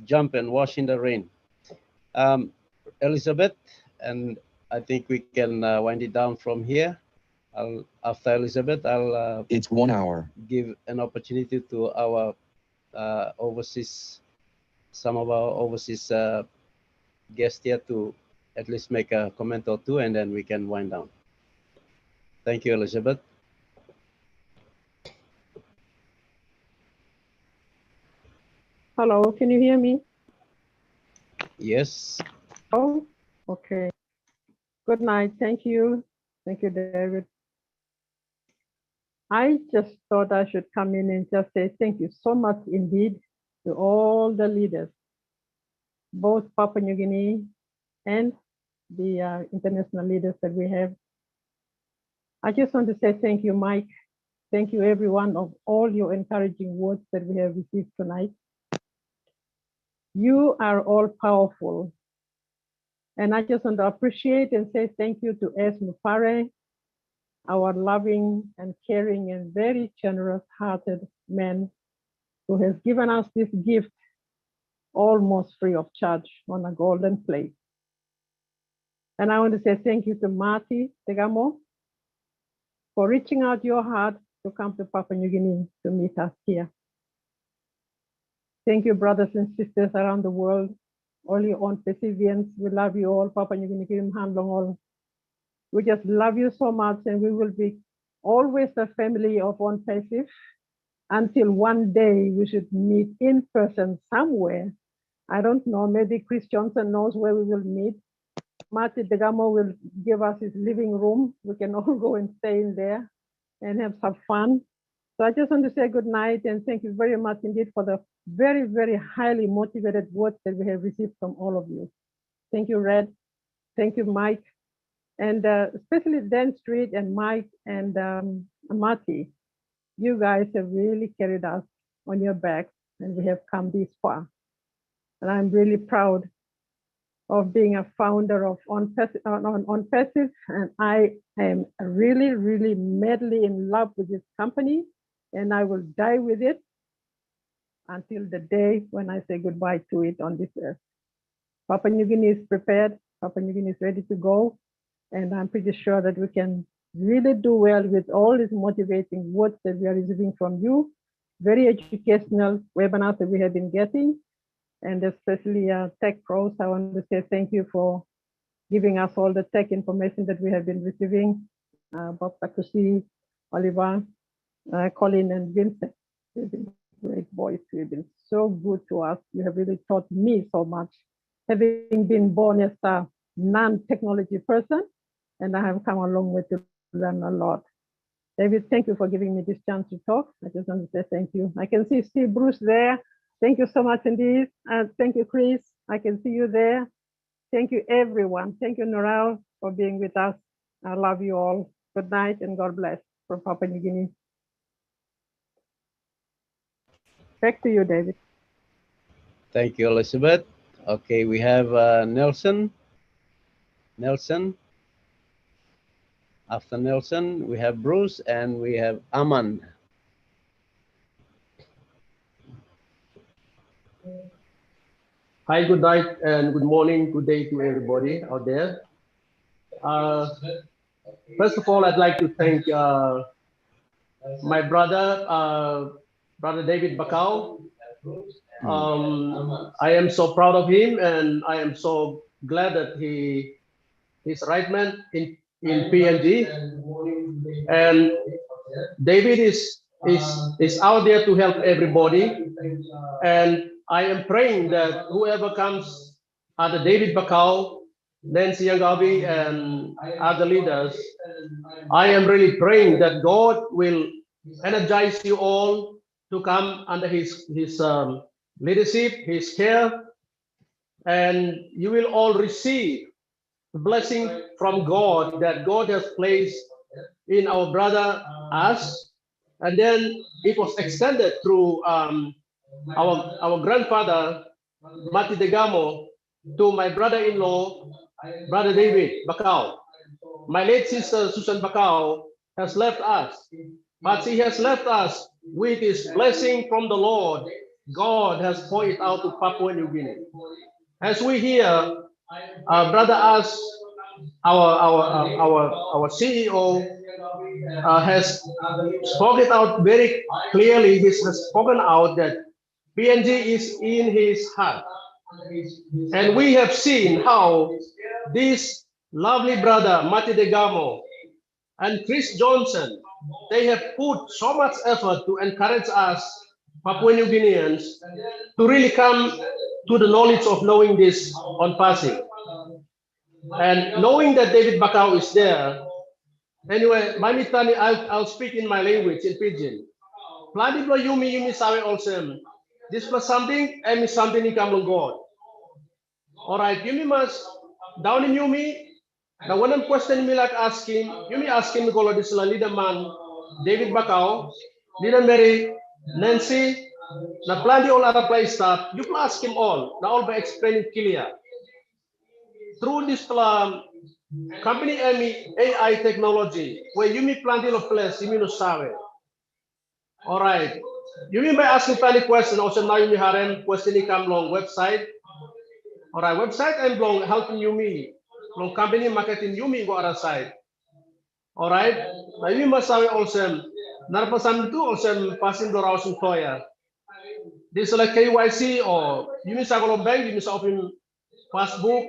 jump and wash in the rain. Elizabeth, and I think we can wind it down from here. After Elizabeth, I'll it's 1 hour. Give an opportunity to our overseas, some of our overseas guests here to at least make a comment or two, and then we can wind down. Thank you, Elizabeth. Hello, can you hear me? Yes. Oh, okay. Good night. Thank you. Thank you, David. I just thought I should come in and just say thank you so much indeed to all the leaders, both Papua New Guinea and the international leaders that we have. I just want to say thank you, Mike. Thank you, everyone, of all your encouraging words that we have received tonight. You are all powerful. And I just want to appreciate and say thank you to S. Mufare, our loving and caring and very generous-hearted man who has given us this gift almost free of charge on a golden plate. And I want to say thank you to Marty Tegamo for reaching out your heart to come to Papua New Guinea to meet us here. Thank you, brothers and sisters around the world, all your own Pacifians. We love you all, Papua New Guinea, Kim Han Long all. We just love you so much, and we will be always a family of one passive until one day we should meet in person somewhere. I don't know, maybe Chris Johnson knows where we will meet. Marty Degamo will give us his living room. We can all go and stay in there and have some fun. So I just want to say good night and thank you very much indeed for the very, very highly motivated words that we have received from all of you. Thank you, Red. Thank you, Mike. And especially Dan Street and Mike and Marty. You guys have really carried us on your backs and we have come this far. And I'm really proud of being a founder of OnPassive, and I am really, really madly in love with this company, and I will die with it until the day when I say goodbye to it on this earth. Papua New Guinea is prepared, Papua New Guinea is ready to go, and I'm pretty sure that we can really do well with all these motivating words that we are receiving from you, very educational webinars that we have been getting, and especially Tech Pros. I want to say thank you for giving us all the tech information that we have been receiving. Bob Takusi, Oliver, Colin, and Vincent. You've been great boys. You've been so good to us. You have really taught me so much. Having been born as a non-technology person, and I have come a long way to learn a lot. David, thank you for giving me this chance to talk. I just want to say thank you. I can see Steve Bruce there. Thank you so much indeed. And thank you, Chris. I can see you there. Thank you, everyone. Thank you, Noral, for being with us. I love you all. Good night and God bless from Papua New Guinea. Back to you, David. Thank you, Elizabeth. Okay, we have Nelson. Nelson. After Nelson, we have Bruce and we have Aman. Hi, good night and good morning, good day to everybody out there. First of all, I'd like to thank my brother, Brother David Bakau. I am so proud of him and I am so glad that he's right man in PNG. And David is out there to help everybody. And I am praying that whoever comes, other David Bakau, Nancy Yangabi, and other leaders, I am really praying that God will energize you all to come under his leadership, his care, and you will all receive the blessing from God that God has placed in our brother us, and then it was extended through our grandfather Mati Degamo to my brother-in-law, Brother David Bakau. My late sister Susan Bakau has left us, but she has left us with his blessing from the Lord. God has poured it out to Papua New Guinea. As we hear, Brother As, our CEO, has spoken out very clearly. He has spoken out that PNG is in his heart. And we have seen how this lovely brother, Mati Degamo, and Chris Johnson, they have put so much effort to encourage us, Papua New Guineans, to really come to the knowledge of knowing this on passing. And knowing that David Bakau is there, anyway, Mamitani, I'll speak in my language, in Pidgin. Pladi blo yumi sawe olsem. This plus something, and is something in Kamlung God. All right, Yumi must down in Yumi. Now, when I'm questioning me, like asking, Yumi asking me, kalau this leader man, David Bakau, leader Mary, Nancy, now plenty all other place stuff. You can ask him all. Now, all by explaining clear. Through this company AI technology, where Yumi plenty of place, Yumi no sabe. All right. Yumi by asking plenty question, also now Yumi harem questioning come long website. All right, website and blog helping Yumi. Long company marketing Yumi go other side. All right. Now Yumi must have also narpasan itu also passing the house employer. This like KYC or Yumi sa kalau bank Yumi sa open passbook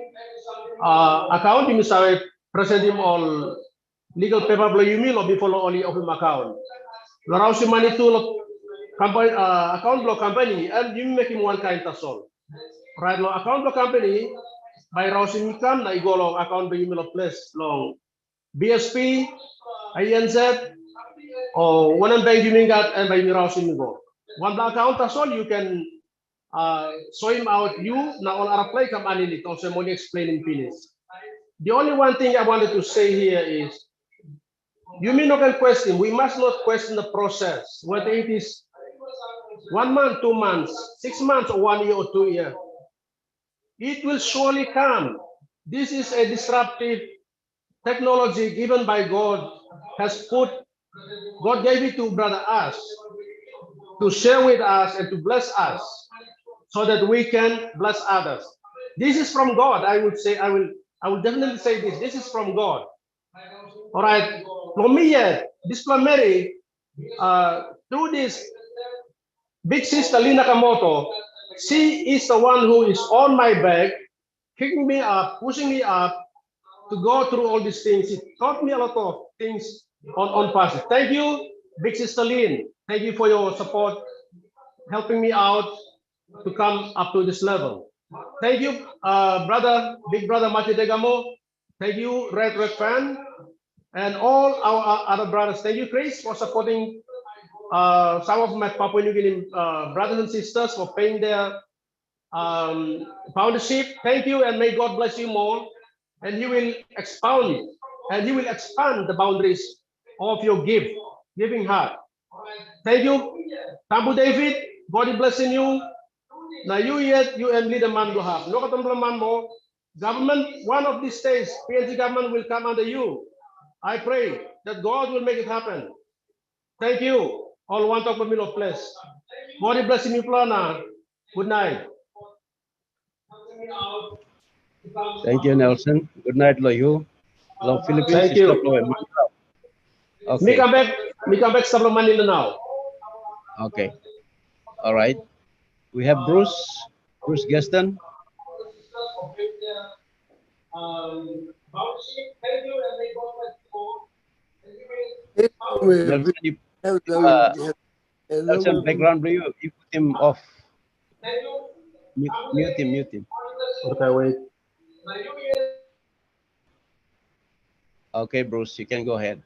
account Yumi sa present him all legal paper below Yumi lo before only open account. Lo si money to company account below company and Yumi make him one kind of all. Right, lo account lo company by rousing income na igolong account by Yumi lo place long BSP, INZ, or one and bank Yumi got and by Yumi rousing go. One account that's all you can show him out. You now all are play come on in it. Also, only explaining finish. The only one thing I wanted to say here is you may not question. We must not question the process, whether it is 1 month, 2 months, 6 months, or 1 year or 2 years. It will surely come. This is a disruptive technology given by God. God gave it to Brother Us to share with us and to bless us, so that we can bless others. This is from God. I would say, I will definitely say this. This is from God. All right. For me, this Mary, through this big sister Lina Kamoto, she is the one who is on my back, kicking me up, pushing me up to go through all these things. She taught me a lot of things on passage. Thank you, big sister Lynn. Thank you for your support, helping me out to come up to this level. Thank you, big brother Mati Degamo. Thank you, Red Fan, and all our other brothers. Thank you, Chris, for supporting some of my Papua New Guinea brothers and sisters for paying their foundership. Thank you, and may God bless you more. And He will expound, and He will expand the boundaries of your giving heart. Thank you, Tambu David. God is blessing you. Now you yet you and leader man go have. No man more. Government, one of these days, PNG government will come under you. I pray that God will make it happen. Thank you. All one talk about of place. God is blessing you, Plana. Good night. Thank you, Nelson. Good night, Loyu. Long Philippines. Thank you. Okay. Me come back some money now. Okay. All right. We have Bruce Gaston. Nelson, background you put him off. Mute him. Okay, wait. Okay, Bruce, you can go ahead.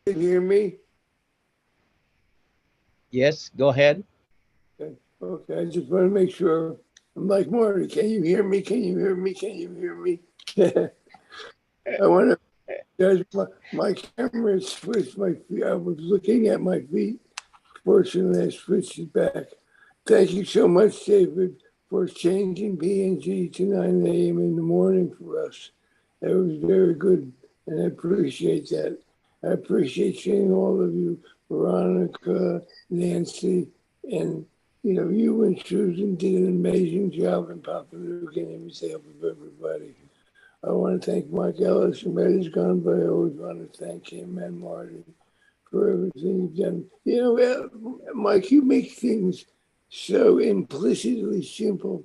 Can you hear me? Yes, go ahead. Okay, I just want to make sure. I'm like, Marty, can you hear me? Can you hear me? Can you hear me? I want to judge my camera switched my feet. I was looking at my feet. Fortunately, I switched it back. Thank you so much, David, for changing PNG to 9 a.m. in the morning for us. That was very good, and I appreciate that. I appreciate seeing all of you, Veronica, Nancy, and you and Susan did an amazing job in Papua New Guinea with the help of everybody. I want to thank Mike Ellis, who made us gone, but I always want to thank him and Marty for everything you've done. Mike, you make things so implicitly simple,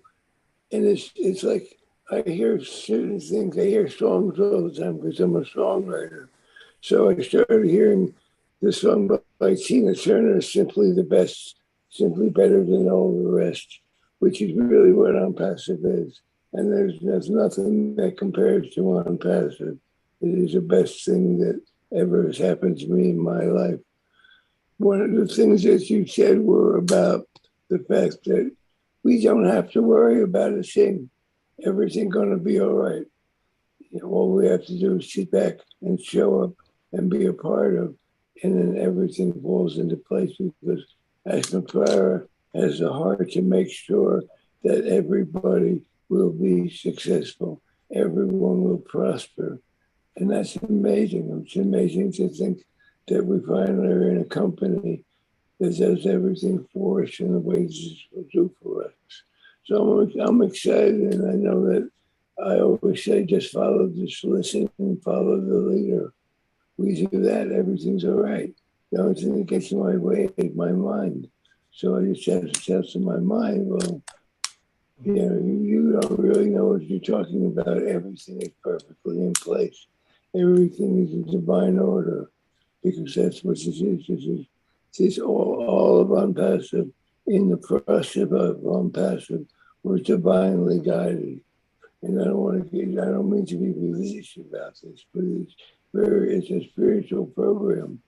and it's like I hear certain things. I hear songs all the time because I'm a songwriter. So I started hearing the song by Tina Turner, "Simply the Best," simply better than all the rest, which is really what On Passive is. And there's nothing that compares to On Passive. It is the best thing that ever has happened to me in my life. One of the things that you said were about the fact that we don't have to worry about a thing. Everything's going to be all right. All we have to do is sit back and show up and be a part of, and then everything falls into place because Ashton Clara has the heart to make sure that everybody will be successful, everyone will prosper. And that's amazing. It's amazing to think that we finally are in a company that does everything for us in the ways it will do for us. So I'm excited, and I know that I always say just listen and follow the leader. We do that, everything's all right. The only thing that gets in my way is my mind. So I just have to tell to my mind, well, you don't really know what you're talking about. Everything is perfectly in place. Everything is in divine order because that's what this is. This is all of On Passive. In the process of On Passive, we're divinely guided. And I don't mean to be religious about this, but it's a spiritual program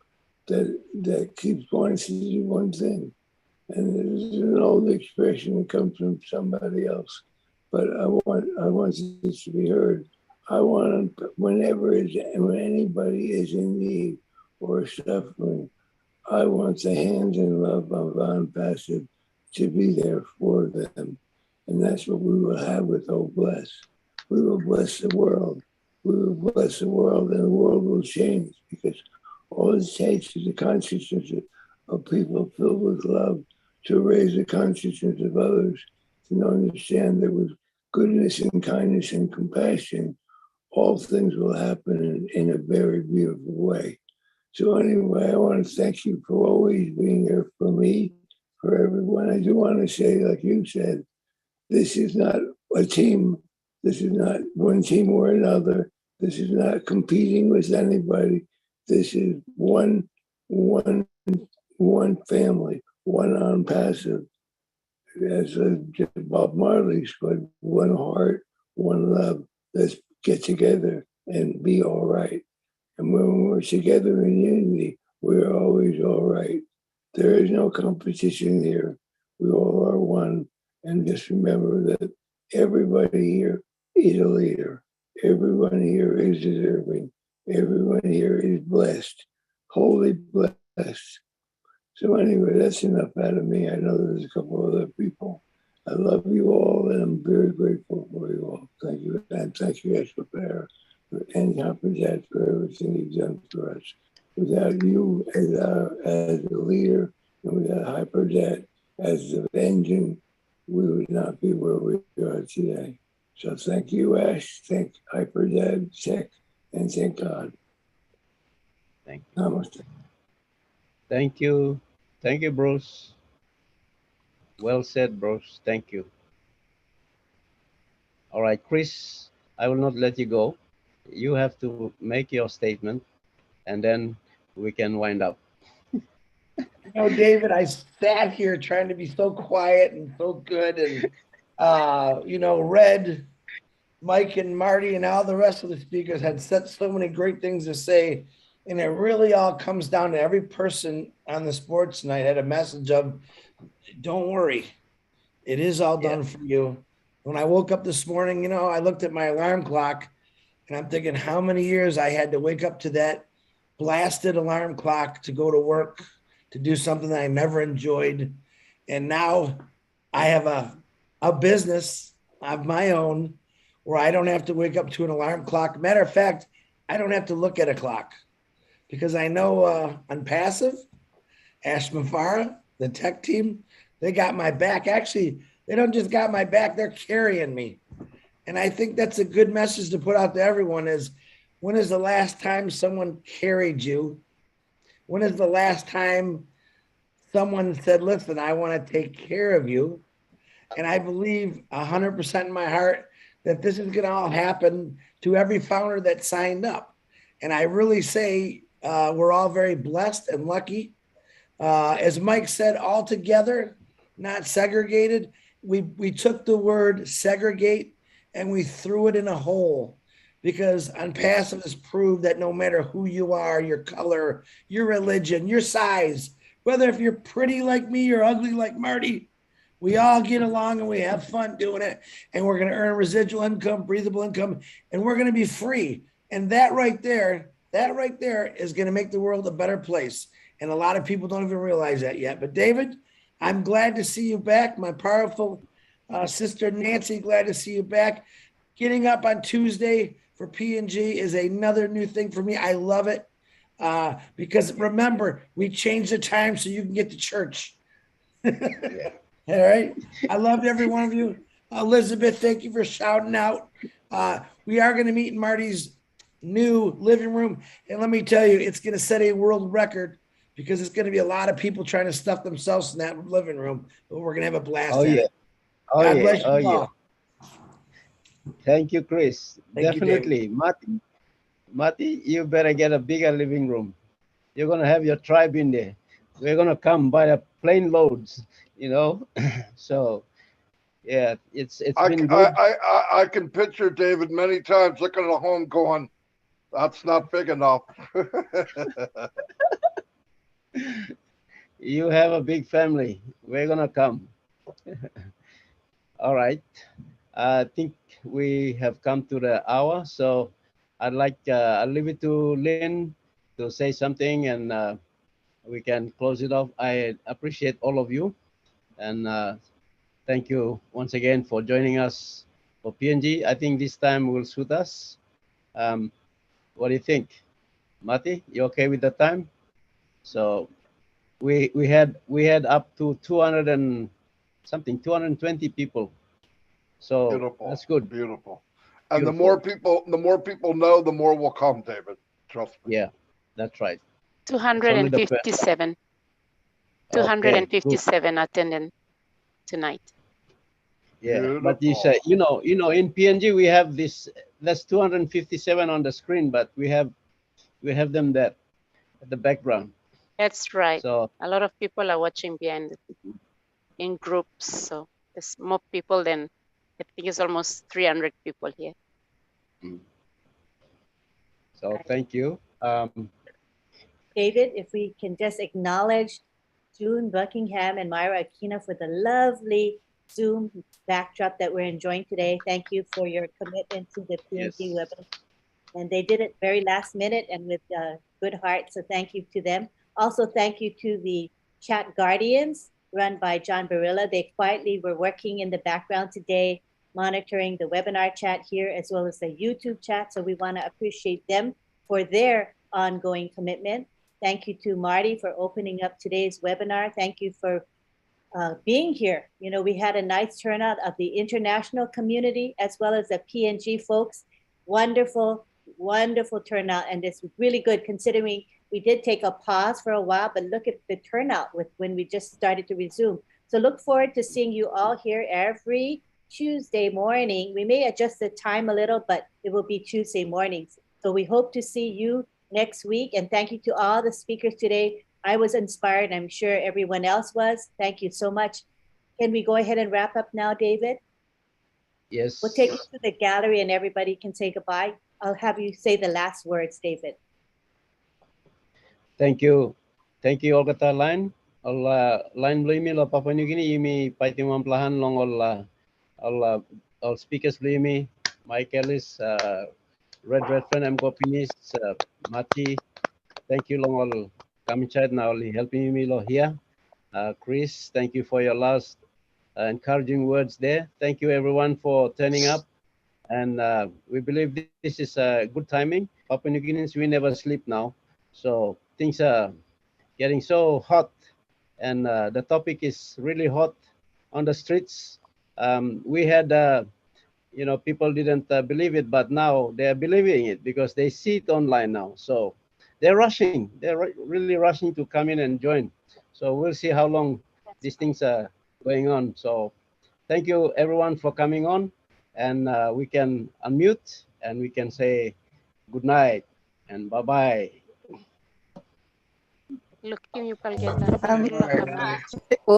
that keeps wanting to do one thing. And there's an old expression that comes from somebody else, but I want this to be heard. I want when anybody is in need or suffering, I want the hands and love of On Passive to be there for them. And that's what we will have with Oh Bless. We will bless the world. We will bless the world, and the world will change because all it takes is the consciousness of people filled with love to raise the consciousness of others to understand that with goodness and kindness and compassion, all things will happen in a very beautiful way. So anyway, I want to thank you for always being here for me, for everyone. I do want to say, like you said, this is not a team. This is not one team or another. This is not competing with anybody. This is one family, one On Passive. As Bob Marley said, one heart, one love. Let's get together and be all right. And when we're together in unity, we're always all right. There is no competition here. We all are one. And just remember that everybody here is a leader. Everyone here is deserving. Everyone here is blessed, wholly blessed. So anyway, that's enough out of me. I know there's a couple other people. I love you all, and I'm very grateful for you all. Thank you, and thank you, Esper, and Dad for everything you've done for us. Without you as a leader, and without Hyperdad as the engine, we would not be where we are today. So thank you, Ash. Thank Hyperdad, Tech, and thank God. Thank you. Namaste. Thank you. Thank you, Bruce. Well said, Bruce. Thank you. All right, Chris, I will not let you go. You have to make your statement, and then we can wind up. You know, David, I sat here trying to be so quiet and so good, and you know, Red, Mike, and Marty, and all the rest of the speakers had said so many great things to say, and it really all comes down to every person on the sports night had a message of, "Don't worry, it is all done for you." When I woke up this morning, you know, I looked at my alarm clock, and I'm thinking how many years I had to wake up to that blasted alarm clock to go to work, to do something that I never enjoyed. And now I have a business of my own where I don't have to wake up to an alarm clock. Matter of fact, I don't have to look at a clock because I know on Passive, Ash Mafara, the tech team, they got my back. Actually, they don't just got my back, they're carrying me. And I think that's a good message to put out to everyone is, when is the last time someone carried you? When is the last time someone said, listen, I want to take care of you? And I believe 100% in my heart that this is going to all happen to every founder that signed up. And I really say we're all very blessed and lucky. As Mike said, all together, not segregated. We took the word segregate and we threw it in a hole, because on Passive has proved that no matter who you are, your color, your religion, your size, whether if you're pretty like me or ugly like Marty, we all get along and we have fun doing it. And we're going to earn residual income, breathable income, and we're going to be free. And that right there is going to make the world a better place. And a lot of people don't even realize that yet. But David, I'm glad to see you back. My powerful sister Nancy, glad to see you back. Getting up on Tuesday for PNG is another new thing for me. I love it because remember, we changed the time so you can get to church. All right. I love every one of you. Elizabeth, thank you for shouting out. We are going to meet in Marty's new living room. And let me tell you, it's going to set a world record because it's going to be a lot of people trying to stuff themselves in that living room. But we're going to have a blast. Oh, yeah. Oh, God yeah. bless you Oh, yeah. all. Thank you, Chris. Thank you, Definitely. Mati, you better get a bigger living room. You're going to have your tribe in there. We're going to come by the plane loads, you know. So, yeah, it's been good. I can picture David many times looking at a home going, that's not big enough. You have a big family. We're going to come. All right. I think we have come to the hour. So I'd like, I'll leave it to Lynn to say something and we can close it off. I appreciate all of you. And thank you once again for joining us for PNG. I think this time will suit us. What do you think? Mati, you okay with the time? So we had up to 200 and something, 220 people. So beautiful. That's good. Beautiful. And Beautiful. the more people know, the more will come, David. Trust me. Yeah, that's right. 257. 257 attending tonight. Yeah, Beautiful. but you say, you know, in PNG we have this. That's 257 on the screen, but we have them there at the background. That's right. So a lot of people are watching behind in groups. So there's more people than, I think it's almost 300 people here. So thank you. David, if we can just acknowledge June Buckingham and Myra Aquino for the lovely Zoom backdrop that we're enjoying today. Thank you for your commitment to the PNG webinar. And they did it very last minute and with good heart. So thank you to them. Also, thank you to the chat guardians run by John Barilla. They quietly were working in the background today, monitoring the webinar chat here as well as the YouTube chat. So we want to appreciate them for their ongoing commitment. Thank you to Marty for opening up today's webinar. Thank you for being here. You know, we had a nice turnout of the international community as well as the PNG folks. Wonderful, wonderful turnout. And it's really good considering we did take a pause for a while, but look at the turnout with when we just started to resume. So look forward to seeing you all here every Tuesday morning. We may adjust the time a little, but it will be Tuesday mornings. So we hope to see you next week. And thank you to all the speakers today. I was inspired. I'm sure everyone else was. Thank you so much. Can we go ahead and wrap up now, David? Yes. We'll take you to the gallery and everybody can say goodbye. I'll have you say the last words, David. Thank you. Thank you, Olgata Line. Line blimi lo Papua New Guinea, imi paitimam plahan long all speakers blimi, Mike Ellis, Red friend, I'm Gopinis, Mati. Thank you long all coming chat now helping me lo here. Chris, thank you for your last encouraging words there. Thank you everyone for turning up. And we believe this is good timing. Papua New Guineans, we never sleep now. So things are getting so hot and the topic is really hot on the streets. We had, you know, people didn't believe it, but now they're believing it because they see it online now. So they're rushing, really rushing to come in and join. So we'll see how long these things are going on. So thank you everyone for coming on, and we can unmute and we can say good night and bye-bye. Look, you palgeta.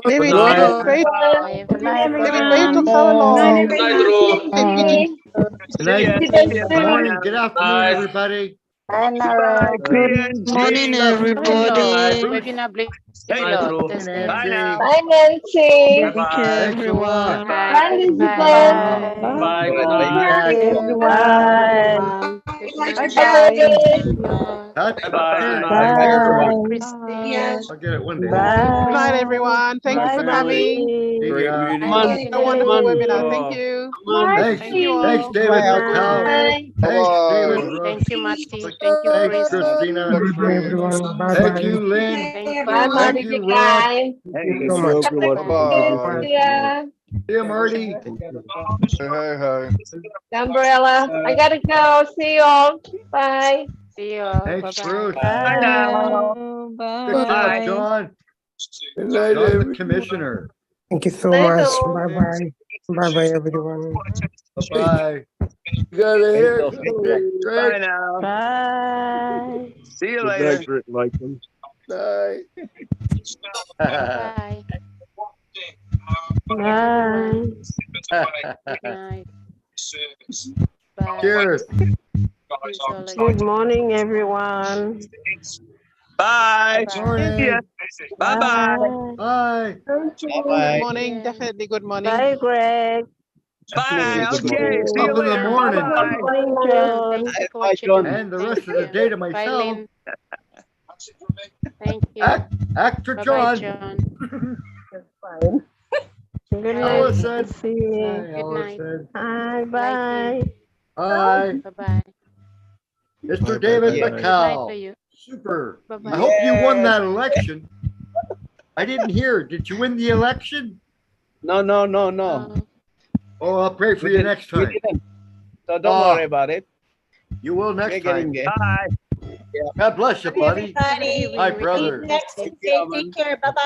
David, Good morning, good afternoon, everybody. Good morning, everybody. Bye, Nancy. Take care, everyone. Bye, Bye. Bye. Good night, everyone. Bye. I'll get it one day. Good night, everyone. Thank you for coming. Great meeting. A wonderful webinar. Thank you. Thank you all. Thanks, David. Thanks, David. Thank you, Mati. Thank you, Thanks, Chris. Christina. Thank you, Lynn. Thank Bye, you. Marty. Thank you, Rod. Thank you so much. Bye-bye. Yeah. See you, Marty. Hey. Umbrella. I gotta go. See you all. Bye. See you all. Thanks, Bye-bye. Bruce. Bye now. Good job, John. Good night, John, the everyone. commissioner. Thank you so Night, much. all. Bye-bye. Bye-bye, everyone. Bye-bye. You got a haircut. Bye Great. now. Bye. See you Good later. night, Rick Michael. Night. Bye. Bye. Good night. Bye. Cheers. Good morning, everyone. Bye. Morning. Bye-bye. Bye. Good morning. Definitely good morning. Bye, Greg. Bye. Good Okay. morning. See you Top of the later. morning. Bye-bye. Morning, John, John. thank you for Bye, what you John. do. And the Thank rest of the you. day to Bye, myself. Lynn. Thank you. Actor Bye-bye, John. John. Fine. Good night. Allison. See you. Good night. Bye. Night, Bye. Lynn. Bye. Bye-bye. Mr. David Yeah. Good night to McCall. you. Super. Bye-bye. I hope you won that Bye. election. I didn't hear. Did you win the election? No. Oh, I'll pray for We you didn't. next We time. didn't. So don't worry about it. You will We're next getting time. there. Bye. God bless you, Bye, buddy. everybody. Hi, See you brother. next Thank Tuesday. you, Take care. Bye-bye.